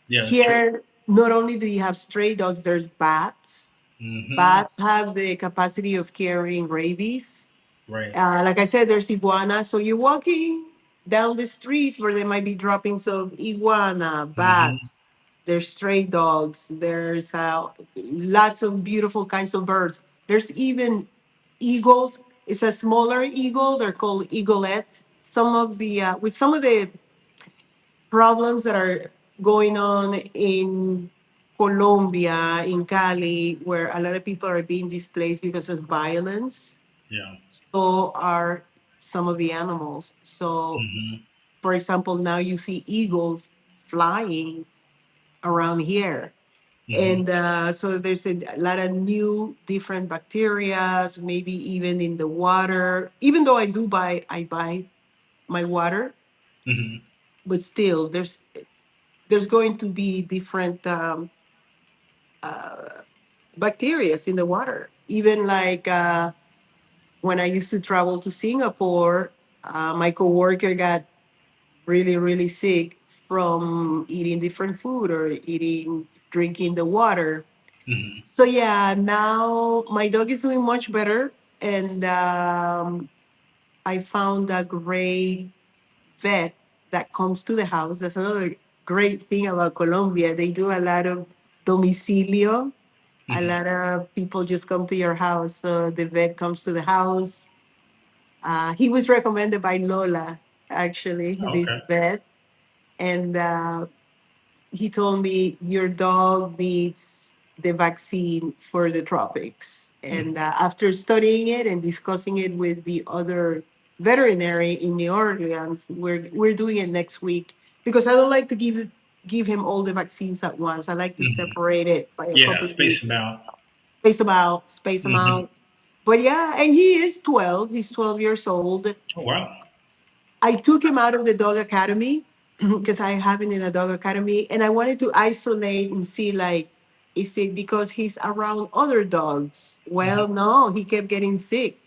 Yeah, that's true. Here, not only do you have stray dogs, there's bats. Hmm. Bats have the capacity of carrying rabies. Right. Like I said, there's iguana. So you're walking down the streets where there might be droppings of iguana, Hmm. bats. There's stray dogs. There's lots of beautiful kinds of birds. There's even eagles. It's a smaller eagle. They're called eaglets. With some of the problems that are going on in Colombia, in Cali, where a lot of people are being displaced because of violence, Yeah. so are some of the animals. So, Hmm. for example, now you see eagles flying around here. Hmm. And so there's a lot of new different bacteria, maybe even in the water. Even though I buy my water, Hmm. but still there's going to be different bacteria in the water. Even like when I used to travel to Singapore, my coworker got really sick from eating different food or drinking the water. Hmm. So yeah, now my dog is doing much better, and I found a great vet that comes to the house. That's another great thing about Colombia. They do a lot of domicilio. A Hmm. lot of people just come to your house. So the vet comes to the house. He was recommended by Lola, actually, this Okay. vet. And he told me your dog needs the vaccine for the tropics. Hmm. And after studying it and discussing it with the other veterinary in New Orleans, we're doing it next week because I don't like to give him all the vaccines at once. I like to Hmm. separate it by a Yeah, couple of space them weeks, out. space them Hmm. out. But yeah, and he is 12. He's 12 years old. Oh wow. I took him out of the dog academy because I have him in a dog academy, and I wanted to isolate and see like, is it because he's around other dogs? Hmm. Well, no, he kept getting sick.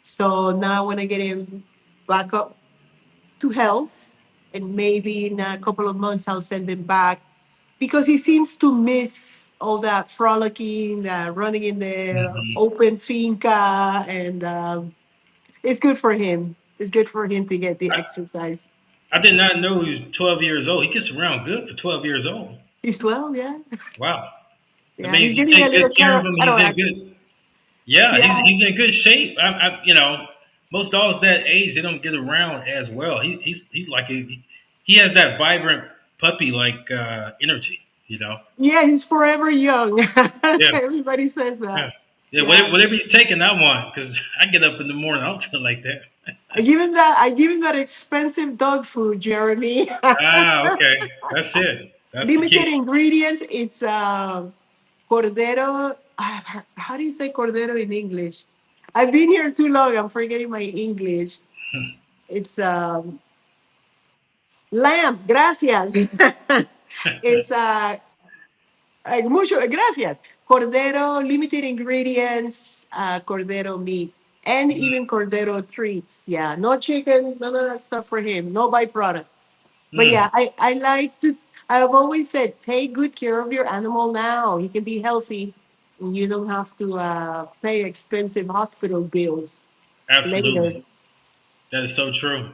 So now I want to get him back up to health, and maybe in a couple of months I'll send him back because he seems to miss all that frolicking, running in the Hmm. open finca, and it's good for him. It's good for him to get the I, exercise. I did not know he was 12 years old. He gets around good for 12 years old. He's 12, yeah. Wow. That Yeah, means he's you getting a take good little care of him. He's in cataracts. good. Yeah, he's Yeah. he's in good shape. Most dogs that age they don't get around as well. He's like he has that vibrant puppy like energy. You know. Yeah, he's forever young. Yeah. Everybody says Yeah. that. Yeah. Yeah. Whatever he's taking, I want because I get up in the morning. I don't feel like that. I give him that expensive dog food, Jeremy. Ah, okay. That's it. That's the Limited key. ingredients. It's cordero. How do you say cordero in English? I've been here too long. I'm forgetting my English. It's lamb. Gracias. It's mucho gracias. Cordero, limited ingredients, cordero meat. and even Cordero treats. Yeah, no chicken, none of that stuff for him. No byproducts. But Mm, yeah, I like to. I've always said, take good care of your animal now. He can be healthy, and you don't have to pay expensive hospital bills later. absolutely. That is so true.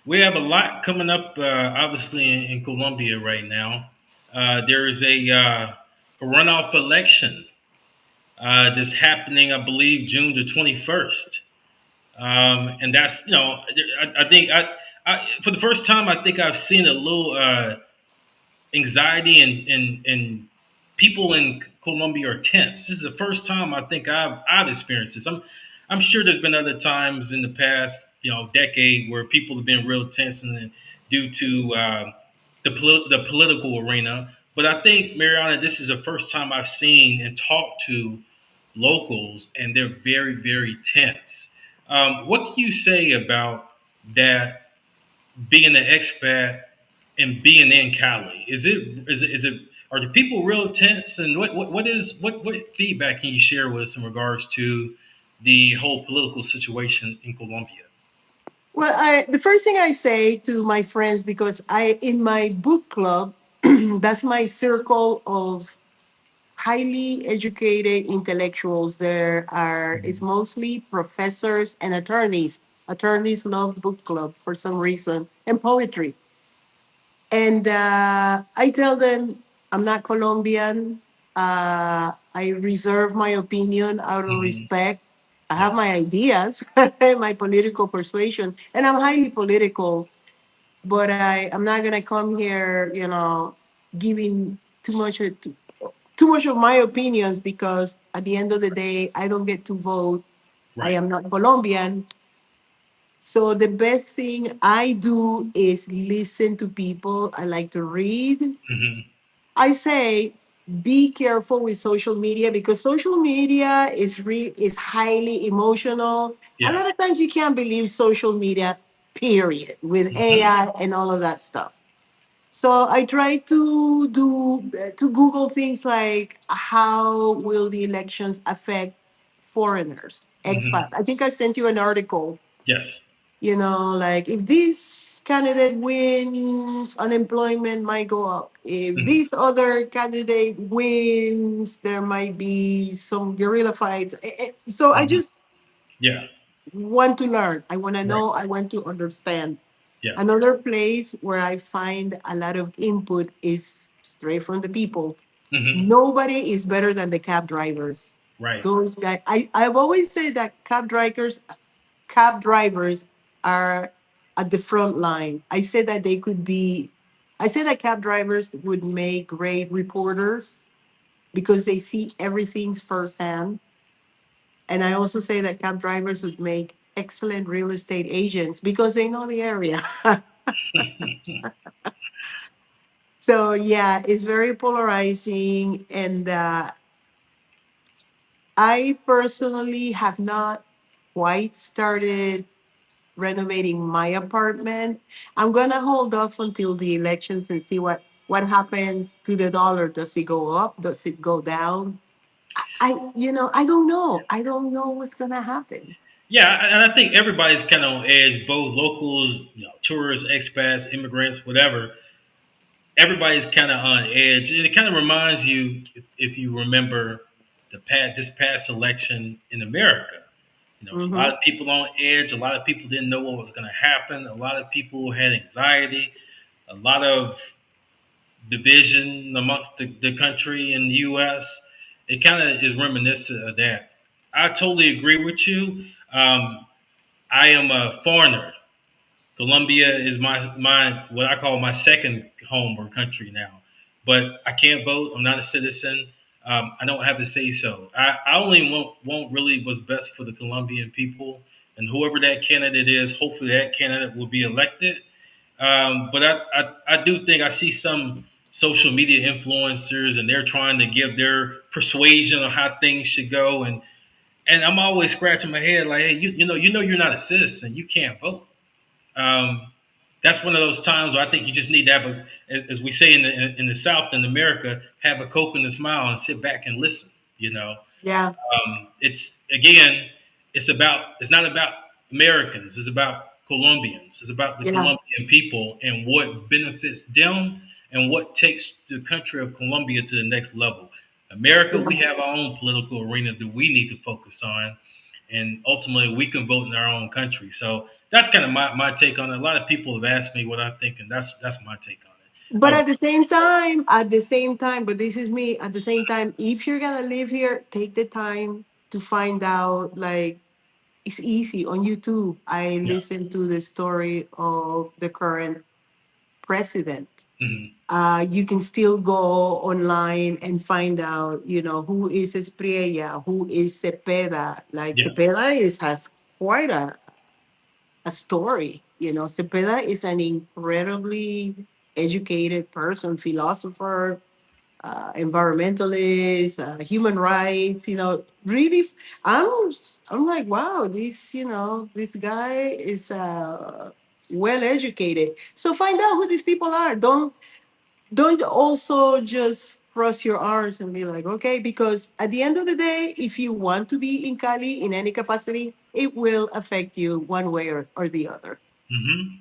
We have a lot coming up, obviously, in Colombia right now. There is a runoff election that's happening, I believe, June the 21st. And that's, I think for the first time, I think I've seen a little anxiety and people in Colombia are tense. This is the first time I think I've experienced this. I'm sure there's been other times in the past, decade where people have been real tense and due to the political arena. But I think, Mariana, this is the first time I've seen and talked to locals, and they're very, very tense. What can you say about that? Being an expat and being in Cali? Is it are the people real tense? And what feedback can you share with us in regards to the whole political situation in Colombia? Well, the first thing I say to my friends, because I in my book club, that's my circle of highly educated intellectuals. There are it's Mhm. mostly professors and attorneys. Attorneys love book club for some reason, and poetry. And I tell them I'm not Colombian. I reserve my opinion out of Mhm. respect. I have Yeah. my ideas, my political persuasion, and I'm highly political. But I'm not gonna come here, giving too much of my opinions, because at the end of the day, I don't get to vote. I Right. am not Colombian. So the best thing I do is listen to people. I like to read. Hmm. I say be careful with social media, because social media is highly emotional. A Yeah. lot of times you can't believe social media, period, with Hmm. AI and all of that stuff. So I try to Google things like how will the elections affect foreigners, Hmm. expats. I think I sent you an article. Yes. Like if this candidate wins, unemployment might go up. If Hmm. this other candidate wins, there might be some guerrilla fights. So I Hmm. just Yeah. want to learn. I want to Right. know. I want to understand. Yeah. Another place where I find a lot of input is straight from the people. Hmm. Nobody is better than the cab drivers. Right. Those guys, I've always said that cab drivers are at the front line. I say that cab drivers would make great reporters because they see everything firsthand. And I also say that cab drivers would make excellent real estate agents because they know the area. So yeah, it's very polarizing, and I personally have not quite started renovating my apartment. I'm gonna hold off until the elections and see what happens to the dollar. Does it go up? Does it go down? I don't know. I don't know what's gonna happen. Yeah, and I think everybody's kind of on edge, both locals, tourists, expats, immigrants, whatever. Everybody's kind of on edge. It kind of reminds you, if you remember, this past election in America. A lot Hmm. of people on edge. A lot of people didn't know what was going to happen. A lot of people had anxiety. A lot of division amongst the country in the U.S. It kind of is reminiscent of that. I totally agree with you. I am a foreigner. Colombia is my what I call my second home or country now. But I can't vote. I'm not a citizen. I don't have to say so. I only want really what's best for the Colombian people, and whoever that candidate is, hopefully that candidate will be elected. But I do think I see some social media influencers, and they're trying to give their persuasion on how things should go, and I'm always scratching my head like, hey, you know you're not a citizen. You can't vote. um, that's one of those times where I think you just need to have as we say in the South in America, have a Coke and a smile and sit back and listen. Yeah. It's again. it's not about Americans. It's about Colombians. It's about the Yeah. Colombian people and what benefits them and what takes the country of Colombia to the next level. America, we have our own political arena that we need to focus on, and ultimately we can vote in our own country. So that's kind of my take on it. A lot of people have asked me what I think, and that's my take on it. But at the same time, but this is me, at the same time, if you're gonna live here, take the time to find out, like, it's easy on YouTube. I Yeah. listened to the story of the current president. Hmm. You can still go online and find out, who is Espriella, who is Cepeda. Like, Yeah. Cepeda has quite a story. Cepeda is an incredibly educated person, philosopher, environmentalist, human rights. Really, I'm I'm like, wow, this guy is well educated. So find out who these people are. Don't also just cross your arms and be like, okay, because at the end of the day, if you want to be in Cali in any capacity, it will affect you one way or the other. Hmm.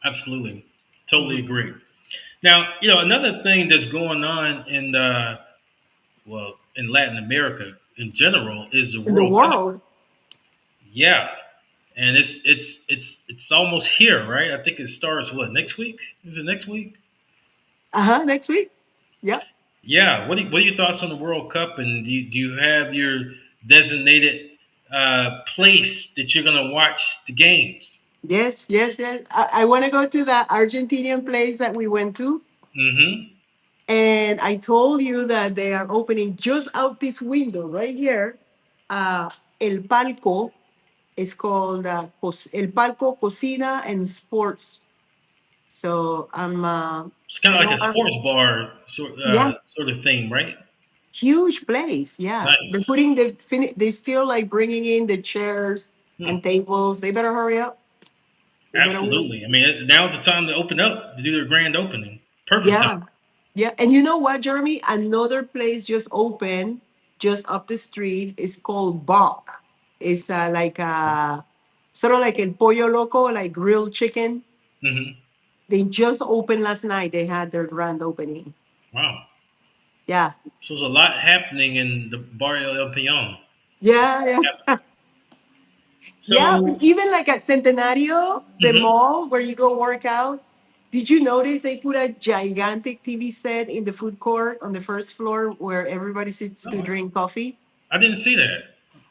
Absolutely. Totally agree. Now, another thing that's going on in in Latin America in general is the In the World Cup. world, Yeah, and it's almost here, right? I think it starts what next week? Is it next week? next week. Yeah. Yeah. What are your thoughts on the World Cup? And do you have your designated place that you're gonna watch the games? Yes, yes, yes. I want to go to the Argentinian place that we went to. Mm-hmm. And I told you that they are opening just out this window right here. Uh, El Palco is called El Palco Cocina and Sports. So It's kind I of like a don't, sports bar yeah, sort of thing, right? huge place. Yeah. They're Nice. putting they're still like bringing in the chairs Hmm. and tables. They better hurry up. They better wait. Absolutely. I mean, now's the time to open up to do their grand opening. Perfect time. Yeah. Yeah, and you know what, Jeremy? Another place just opened just up the street. Is called Bach. It's like sort of like El Pollo Loco, like grilled chicken. Hmm. They just opened last night. They had their grand opening. Wow. Yeah, So there's a lot happening in the Barrio El Peon. yeah, yeah, yeah. So, Even like at Centenario, the mhm. mall where you go work out. Did you notice they put a gigantic TV set in the food court on the first floor where everybody sits to No, drink coffee? I didn't see that.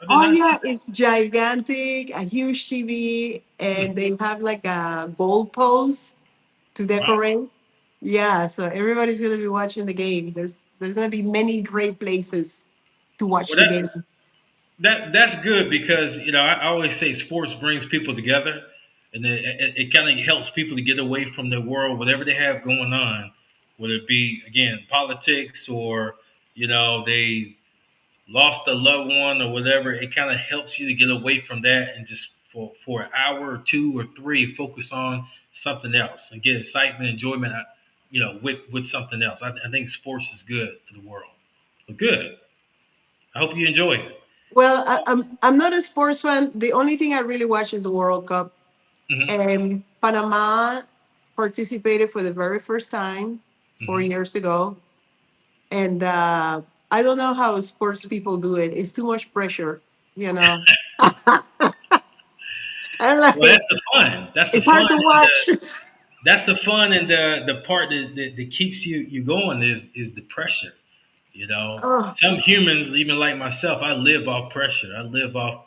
I did Oh not see yeah, it's gigantic, a huge TV, that. Hmm. and they have like a goal post to Wow. decorate. Yeah, so everybody's gonna be watching the game. There's gonna be many great places to watch Well, the game. that's good because I always say sports brings people together, and it kind of helps people to get away from their world, whatever they have going on, whether it be again politics or they lost a loved one or whatever. It kind of helps you to get away from that and just for an hour or two or three focus on something else and get excitement, enjoyment, with something else. I think sports is good for the world. But good. I hope you enjoy it. Well, I'm not a sports fan. The only thing I really watch is the World Cup. Hmm. And Panama participated for the very first time four Hmm. years ago. And I don't know how sports people do it. It's too much pressure, you know. I'm Well, like, that's the fun. That's the it's fun. hard to watch. That's the fun, and the part that keeps you going is the pressure. Oh, Some humans, even like myself, I live off pressure. I live off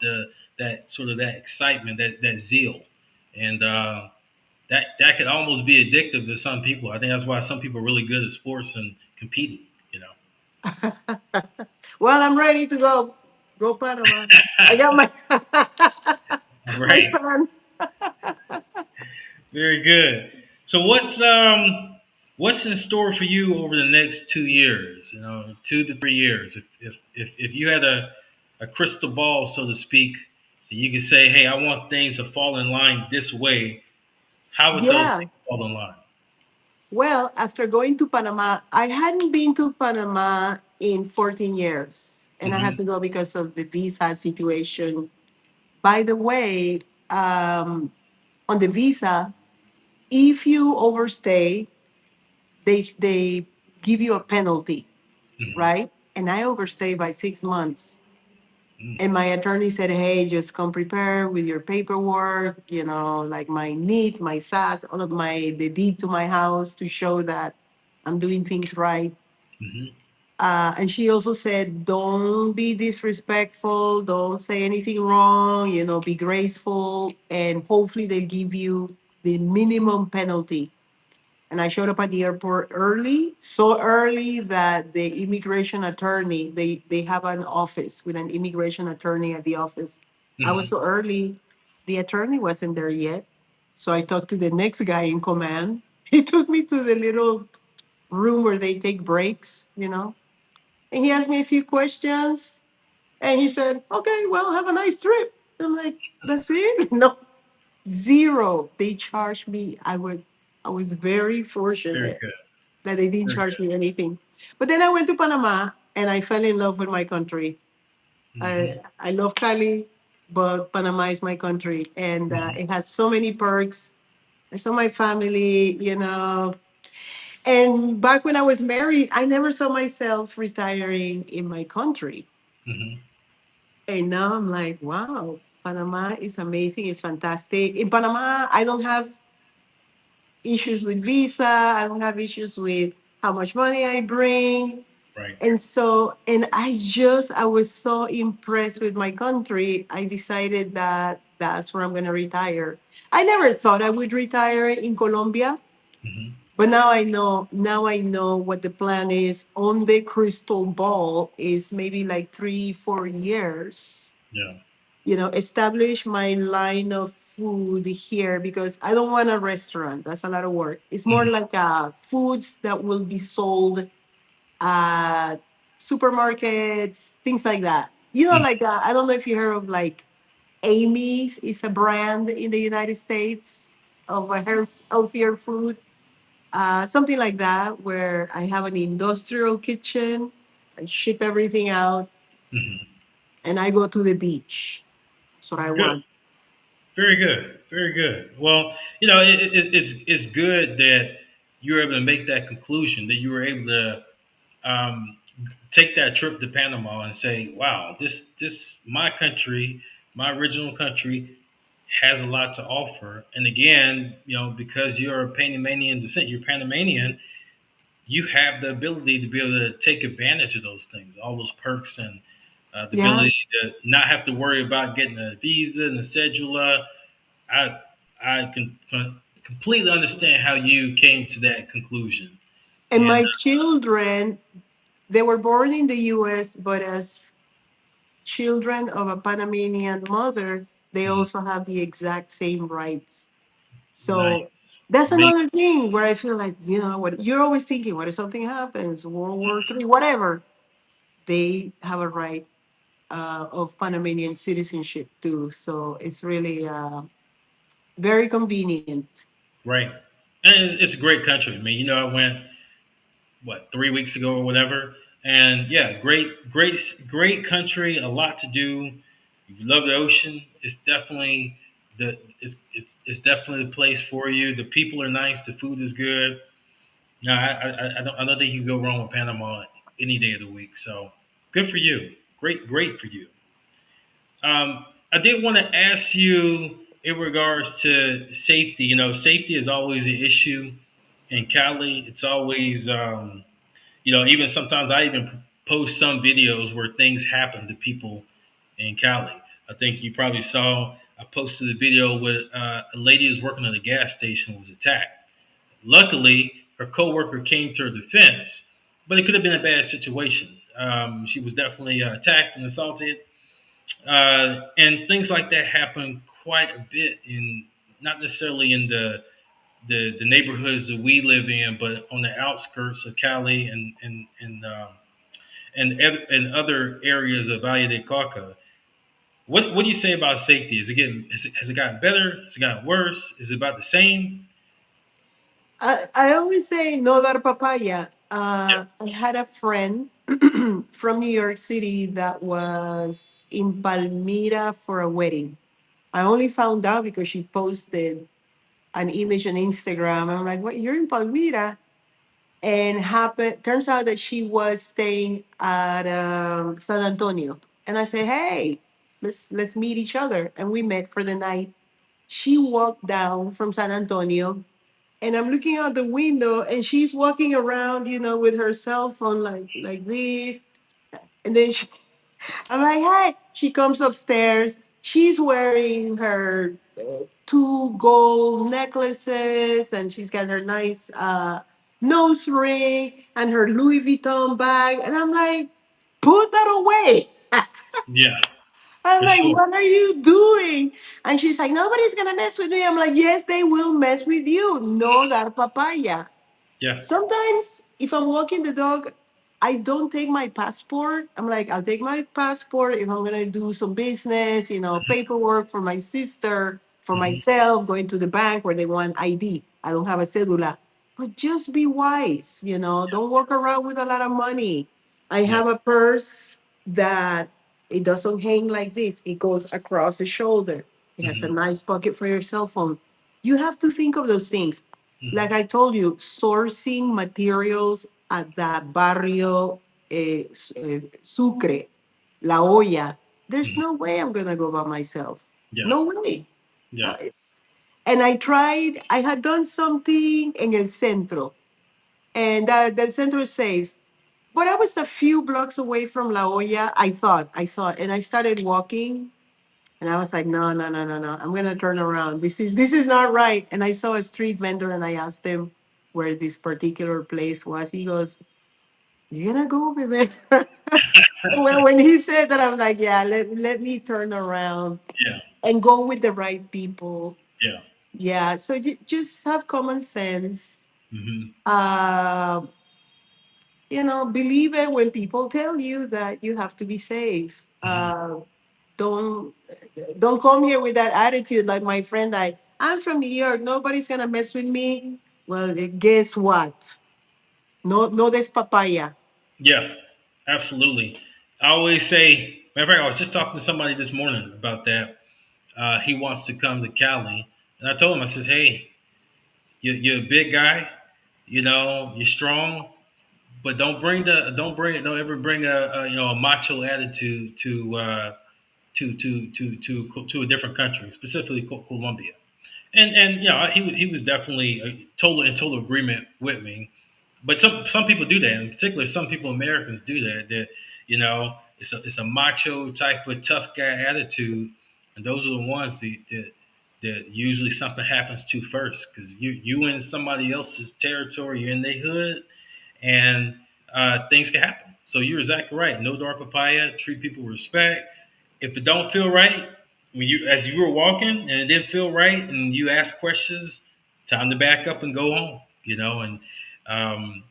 that sort of that excitement, that zeal, and that could almost be addictive to some people. I think that's why some people are really good at sports and competing. You know, well, I'm ready to go. Go Panama. I got my my right? fan. Very good. So what's in store for you over the next 2 years? 2 to 3 years. If you had a crystal ball, so to speak, and you could say, hey, I want things to fall in line this way. How would those Yeah. things fall in line? Well, after going to Panama, I hadn't been to Panama in 14 years. And I had Hmm. to go because of the visa situation. By the way, on the visa, if you overstay, they give you a penalty, Hmm. right? And I overstayed by 6 months. Mm. And my attorney said, hey, just come prepared with your paperwork, like my NEET, my SAS, all of the deed to my house to show that I'm doing things right. Hmm. And she also said, don't be disrespectful, don't say anything wrong, be graceful, and hopefully they'll give you the minimum penalty. And I showed up at the airport early, so early that the immigration attorney, they have an office with an immigration attorney at the office. I was Hmm. so early, the attorney wasn't there yet. So I talked to the next guy in command. He took me to the little room where they take breaks. And he asked me a few questions. And he said, okay, well, have a nice trip. I'm like, that's it? No, zero. They charged me. I was very Very fortunate good. that they didn't Very charge me anything. But then I went to Panama and I fell in love with my country. good. Hmm. I love Cali, but Panama is my country, and Hmm. it has so many perks. I saw my family. And back when I was married, I never saw myself retiring in my country. Hmm. And now I'm like, wow, Panama is amazing. It's fantastic. In Panama, I don't have issues with visa. I don't have issues with how much money I bring. Right. And I was so impressed with my country. I decided that that's where I'm going to retire. I never thought I would retire in Colombia, Hmm. but now I know what the plan is on the crystal ball is maybe like 3, 4 years. Yeah. Establish my line of food here because I don't want a restaurant. That's a lot of work. It's more Hmm. like foods that will be sold at supermarkets, things like that. Hmm. Like I don't know if you heard of like Amy's is a brand in the United States of a healthier food, something like that, where I have an industrial kitchen, I ship everything out, Hmm. and I go to the beach. That's what I Good. want. Very good. Very good. Well, it's good that you were able to make that conclusion, that you were able to um, take that trip to Panama and say, "Wow, this my country, my original country, has a lot to offer." And again, because you're a Panamanian descent, you're Panamanian, you have the ability to be able to take advantage of those things, all those perks, and the Yeah. ability to not have to worry about getting a visa and a cedula. I I can completely understand how you came to that conclusion. And And my children, they were born in the US, but as children of a Panamanian mother, they mhm, also have the exact same rights. So nice, that's amazing, another thing where I feel like, what you're always thinking, what if something happens, World War III, whatever, they have a right of Panamanian citizenship too. So it's really very convenient. right? And it's a great country. I mean, I went 3 weeks ago or whatever, and yeah, great country. A lot to do. If you love the ocean, it's definitely the place for you. The people are nice. The food is good. No, I don't think you can go wrong with Panama any day of the week. So good for you. Great for you. I did want to ask you in regards to safety. Safety is always an issue in Cali. It's always, even sometimes I even post some videos where things happen to people in Cali. I think you probably saw I posted a video where a lady who's working at a gas station was attacked. Luckily, her coworker came to her defense, but it could have been a bad situation. She was definitely attacked and assaulted, and things like that happen quite a bit in not necessarily in the neighborhoods that we live in, but on the outskirts of Cali and other areas of Valle de Cauca. What do you say about safety? Has it gotten better? Has it gotten worse? Is it about the same? I always say no dar papaya. Yeah. I had a friend from New York City that was in Palmyra for a wedding. I only found out because she posted an image on Instagram. I'm like, what? You're in Palmyra? And turns out that she was staying at San Antonio. And I said, hey, let's meet each other. And we met for the night. She walked down from San Antonio, and I'm looking out the window, and she's walking around, with her cell phone like this. And then I'm like, hey, she comes upstairs. She's wearing her two gold necklaces, and she's got her nice nose ring and her Louis Vuitton bag. And I'm like, put that away. Yeah, I'm for like, sure. what are you doing? And she's like, nobody's going to mess with me. I'm like, yes, they will mess with you. No dar papaya. Yeah. Sometimes if I'm walking the dog, I don't take my passport. I'm like, I'll take my passport if I'm gonna do some business, paperwork for my sister, for Hmm. myself, going to the bank where they want ID. I don't have a cedula. But just be wise, don't walk around with a lot of money. I Yeah. have a purse that it doesn't hang like this. It goes across the shoulder. It has a Hmm. nice pocket for your cell phone. You have to think of those things. Like Hmm. I told you, sourcing materials at that barrio Sucre, La Olla. There's Hmm. no way I'm gonna go by myself. Yeah. No way. Yeah. And I had done something in El Centro, and the centro is safe. But I was a few blocks away from La Olla. I thought, and I started walking, and I was like, no, no, no, no, no. I'm gonna turn around. This is not right. And I saw a street vendor, and I asked him where this particular place was. He goes, "You're gonna go over there." Well, when he said that, I'm like, yeah, let me turn around Yeah. and go with the right people. Yeah. Yeah. So just have common sense. Hmm. Uh, believe it when people tell you that you have to be safe. Hmm. Don't don't come here with that attitude like my friend. I'm from New York. Nobody's gonna mess with me. Well, guess what? No des papaya. Yeah. Absolutely. I always say, matter of fact, I was just talking to somebody this morning about that. He wants to come to Cali, and I told him, I says, "Hey, you're a big guy. You're strong, but don't ever bring a macho attitude to a different country, specifically Colombia." And he was definitely in total agreement with me. But some people do that. In particular, some people Americans do that. That it's a macho type of tough guy attitude, and those are the ones that usually something happens to first, because you in somebody else's territory, you're in their hood, and things can happen. So you're exactly right. No dark papaya. Treat people with respect. If it don't feel right, as you were walking and it didn't feel right, and you ask questions, time to back up and go home. And um,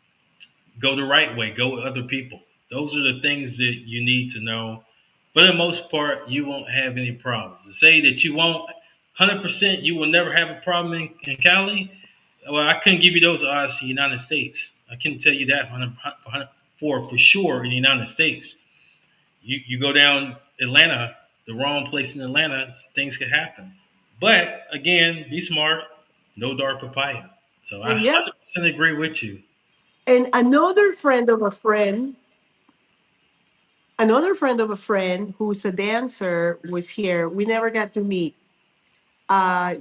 go the right way. Go with other people. Those are the things that you need to know. For the most part, you won't have any problems. To say that you won't 100%, you will never have a problem in Cali. Well, I couldn't give you those odds in the United States. I can tell you that 100 for sure in the United States. You go down Atlanta, the wrong place in Atlanta, things could happen. But again, be smart. No dark papaya. So I Yeah. 100% agree with you. And another friend of a friend who's a dancer was here. We never got to meet.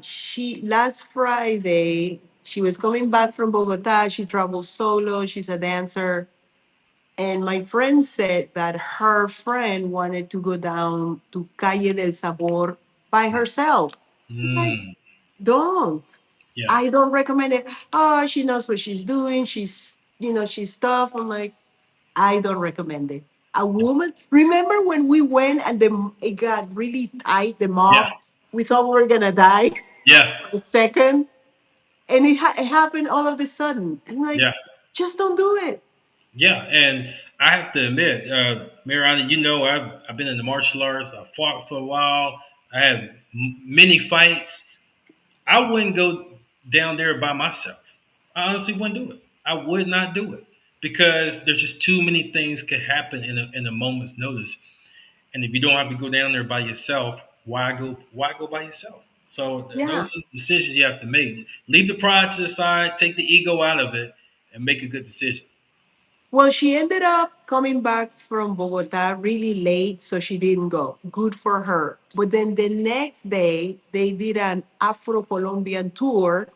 She last Friday she was coming back from Bogota. She travels solo. She's a dancer. And my friend said that her friend wanted to go down to Calle del Sabor by herself. I'm like, Mm, don't. yeah, I don't recommend it. Oh, she knows what she's doing. She's tough. I'm like, I don't recommend it. A woman. Remember when we went and it got really tight, the yeah, mob? We thought we were gonna die yeah, for a second, and it happened all of a sudden. I'm like, yeah, just don't do it. yeah. And I have to admit, Mariana, I've been in the martial arts. I fought for a while. I had many fights. I wouldn't go down there by myself. I honestly wouldn't do it. I would not do it because there's just too many things could happen in a moment's notice. And if you don't have to go down there by yourself, Why go by yourself? So those Yeah. are decisions you have to make. Leave the pride to the side, take the ego out of it, and make a good decision. Well, she ended up coming back from Bogota really late, so she didn't go. Good for her. But then the next day, they did an Afro Colombian tour,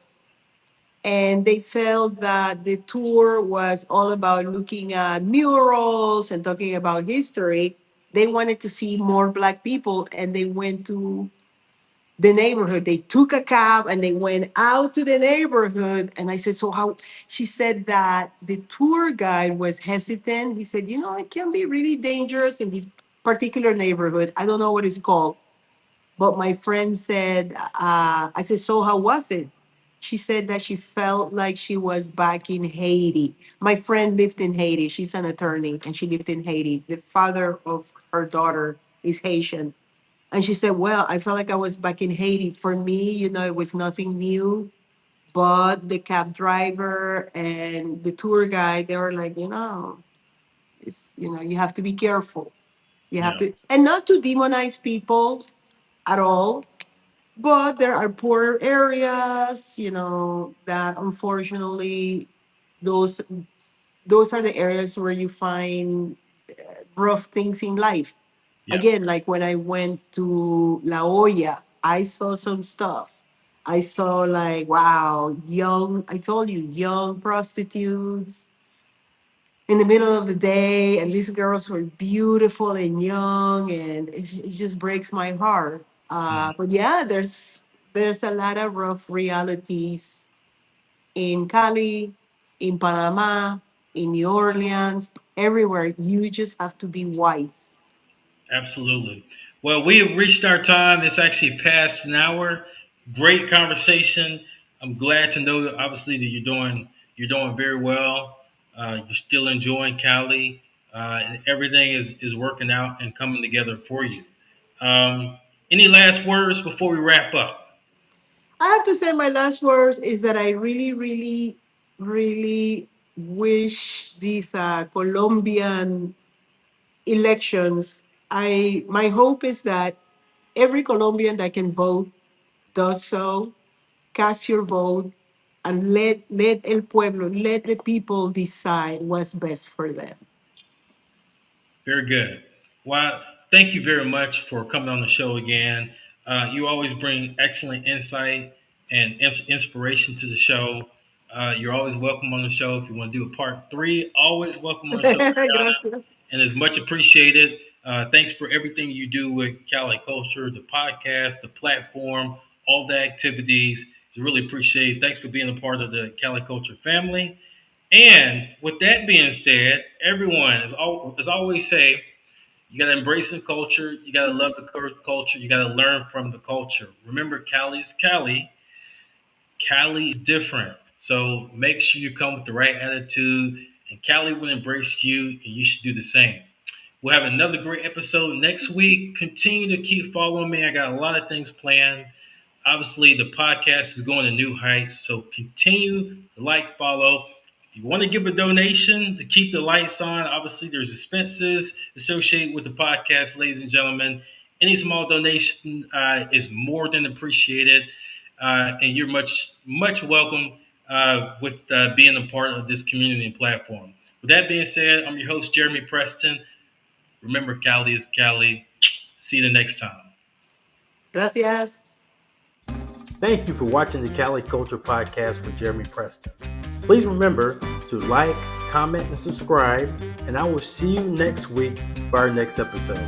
and they felt that the tour was all about looking at murals and talking about history. They wanted to see more Black people, and they went to the neighborhood. They took a cab and they went out to the neighborhood. And I said, "So how?" She said that the tour guide was hesitant. He said, "It can be really dangerous in this particular neighborhood. I don't know what it's called." But my friend said, I said, "So how was it?" She said that she felt like she was back in Haiti. My friend lived in Haiti. She's an attorney and she lived in Haiti. The father of her daughter is Haitian. And she said, "Well, I felt like I was back in Haiti. For me, it was nothing new. But the cab driver and the tour guide, they were like, you have to be careful. You have Yeah, to, and not to demonize people at all. But there are poor areas, that unfortunately, those those are the areas where you find rough things in life. yeah, Again, like when I went to La Olla, I saw some stuff. I saw like, wow, I told you, young prostitutes in the middle of the day, and these girls were beautiful and young, and it just breaks my heart. mm, But yeah, there's a lot of rough realities in Cali, in Panama, in New Orleans, everywhere. You just have to be wise. absolutely. Well, we have reached our time. It's actually past an hour. Great conversation. I'm glad to know that obviously that you're doing very well. You're still enjoying Cali. And everything is working out and coming together for you. Um, any last words before we wrap up? I have to say, my last words is that I really, really, really wish these Colombian elections. My hope is that every Colombian that can vote does so. Cast your vote and let el pueblo, let the people decide what's best for them. Very good. Well, thank you very much for coming on the show again. You always bring excellent insight and inspiration to the show. You're always welcome on the show. If you want to do a part three, always welcome on the show, Mariana, Gracias. and it's much appreciated. Thanks for everything you do with Cali Culture, the podcast, the platform, all the activities. It's really appreciated. Thanks for being a part of the Cali Culture family. And with that being said, everyone, as always say, you got to embrace the culture. You got to love the culture. You got to learn from the culture. Remember, Cali is Cali. Cali is different. So make sure you come with the right attitude, and Cali will embrace you, and you should do the same. We'll have another great episode next week. Continue to keep following me. I got a lot of things planned. Obviously, the podcast is going to new heights, so continue to like, follow. If you want to give a donation to keep the lights on, obviously there's expenses associated with the podcast, ladies and gentlemen. Any small donation is more than appreciated, and you're much welcome with being a part of this community and platform. With that being said, I'm your host Jeremy Preston. Remember, Cali is Cali. See you the next time. Gracias. Thank you for watching the Cali Culture Podcast with Jeremy Preston. Please remember to like, comment, and subscribe, and I will see you next week for our next episode.